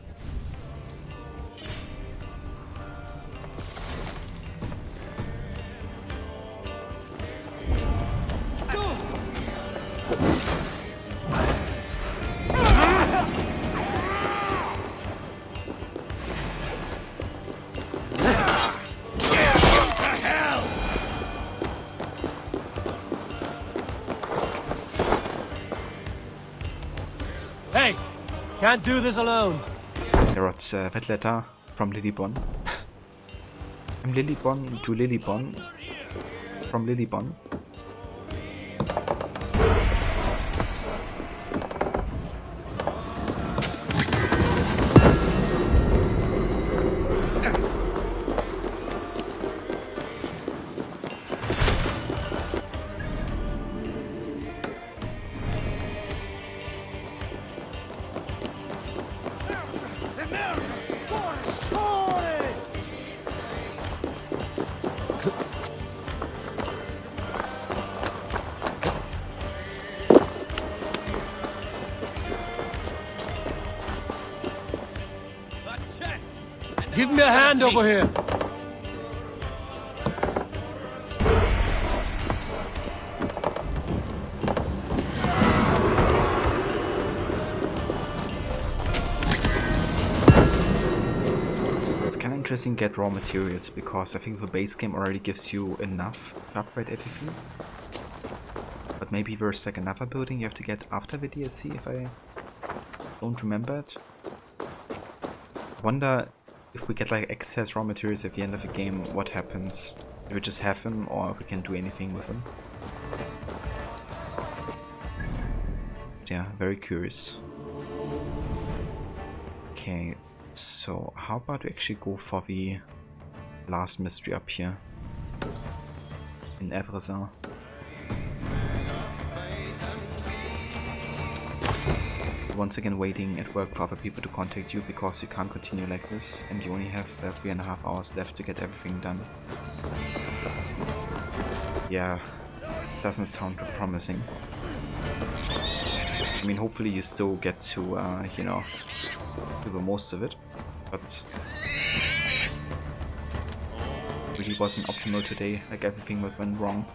S14: Hey! Can't do this alone.
S1: I wrote that letter from Lillybon. I'm Lillybon to Lillybon. From Lillybon.
S14: Give me a hand over here.
S1: It's kind of interesting to get raw materials because I think the base game already gives you enough to upgrade everything. But maybe there's like another building you have to get after the DLC if I don't remember it. Wonder if we get like excess raw materials at the end of the game, what happens? If we just have them or if we can do anything with them. Yeah, very curious. Okay, so how about we actually go for the last mystery up here in Evresin. Once again waiting at work for other people to contact you because you can't continue like this and you only have 3.5 hours left to get everything done. Yeah, doesn't sound promising. I mean, hopefully you still get to, you know, do the most of it, but really wasn't optimal today, like everything went wrong.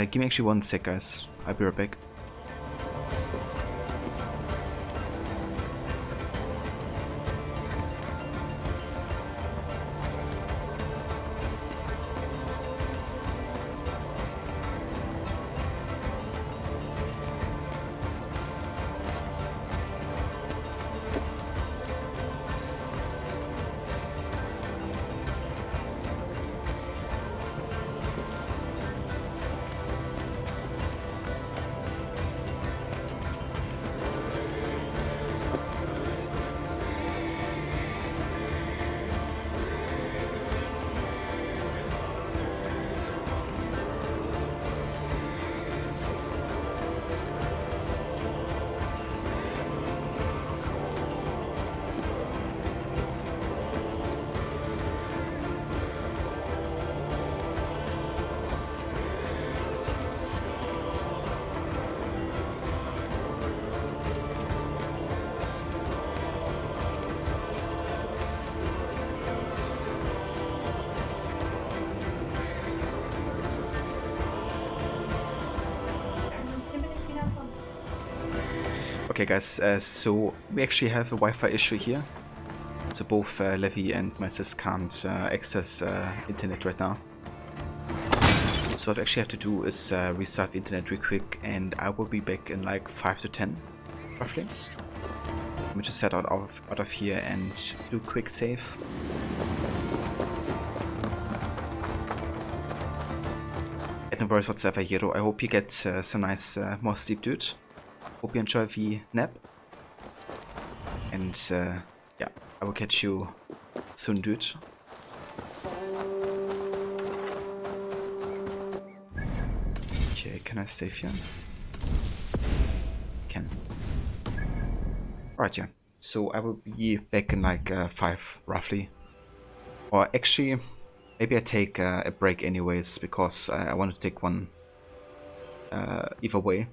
S1: Give me actually 1 sec, guys. I'll be right back. Okay guys, so we actually have a Wi-Fi issue here. So both Levi and my sis can't access internet right now. So what I actually have to do is restart the internet real quick, and I will be back in like 5 to 10, roughly. Let me just head out of here and do a quick save. No worries whatsoever, Hero. I hope you get some nice more sleep, dude. Hope you enjoy the nap. And yeah, I will catch you soon, dude. Okay, can I save here? Can. Alright, yeah. So I will be back in like 5, roughly. Or actually, maybe I take a break anyways, because I want to take one either way.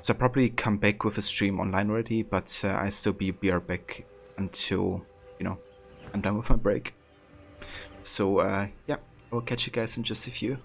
S1: So I'll probably come back with a stream online already, but I still be right back until, you know, I'm done with my break. So yeah, I will catch you guys in just a few.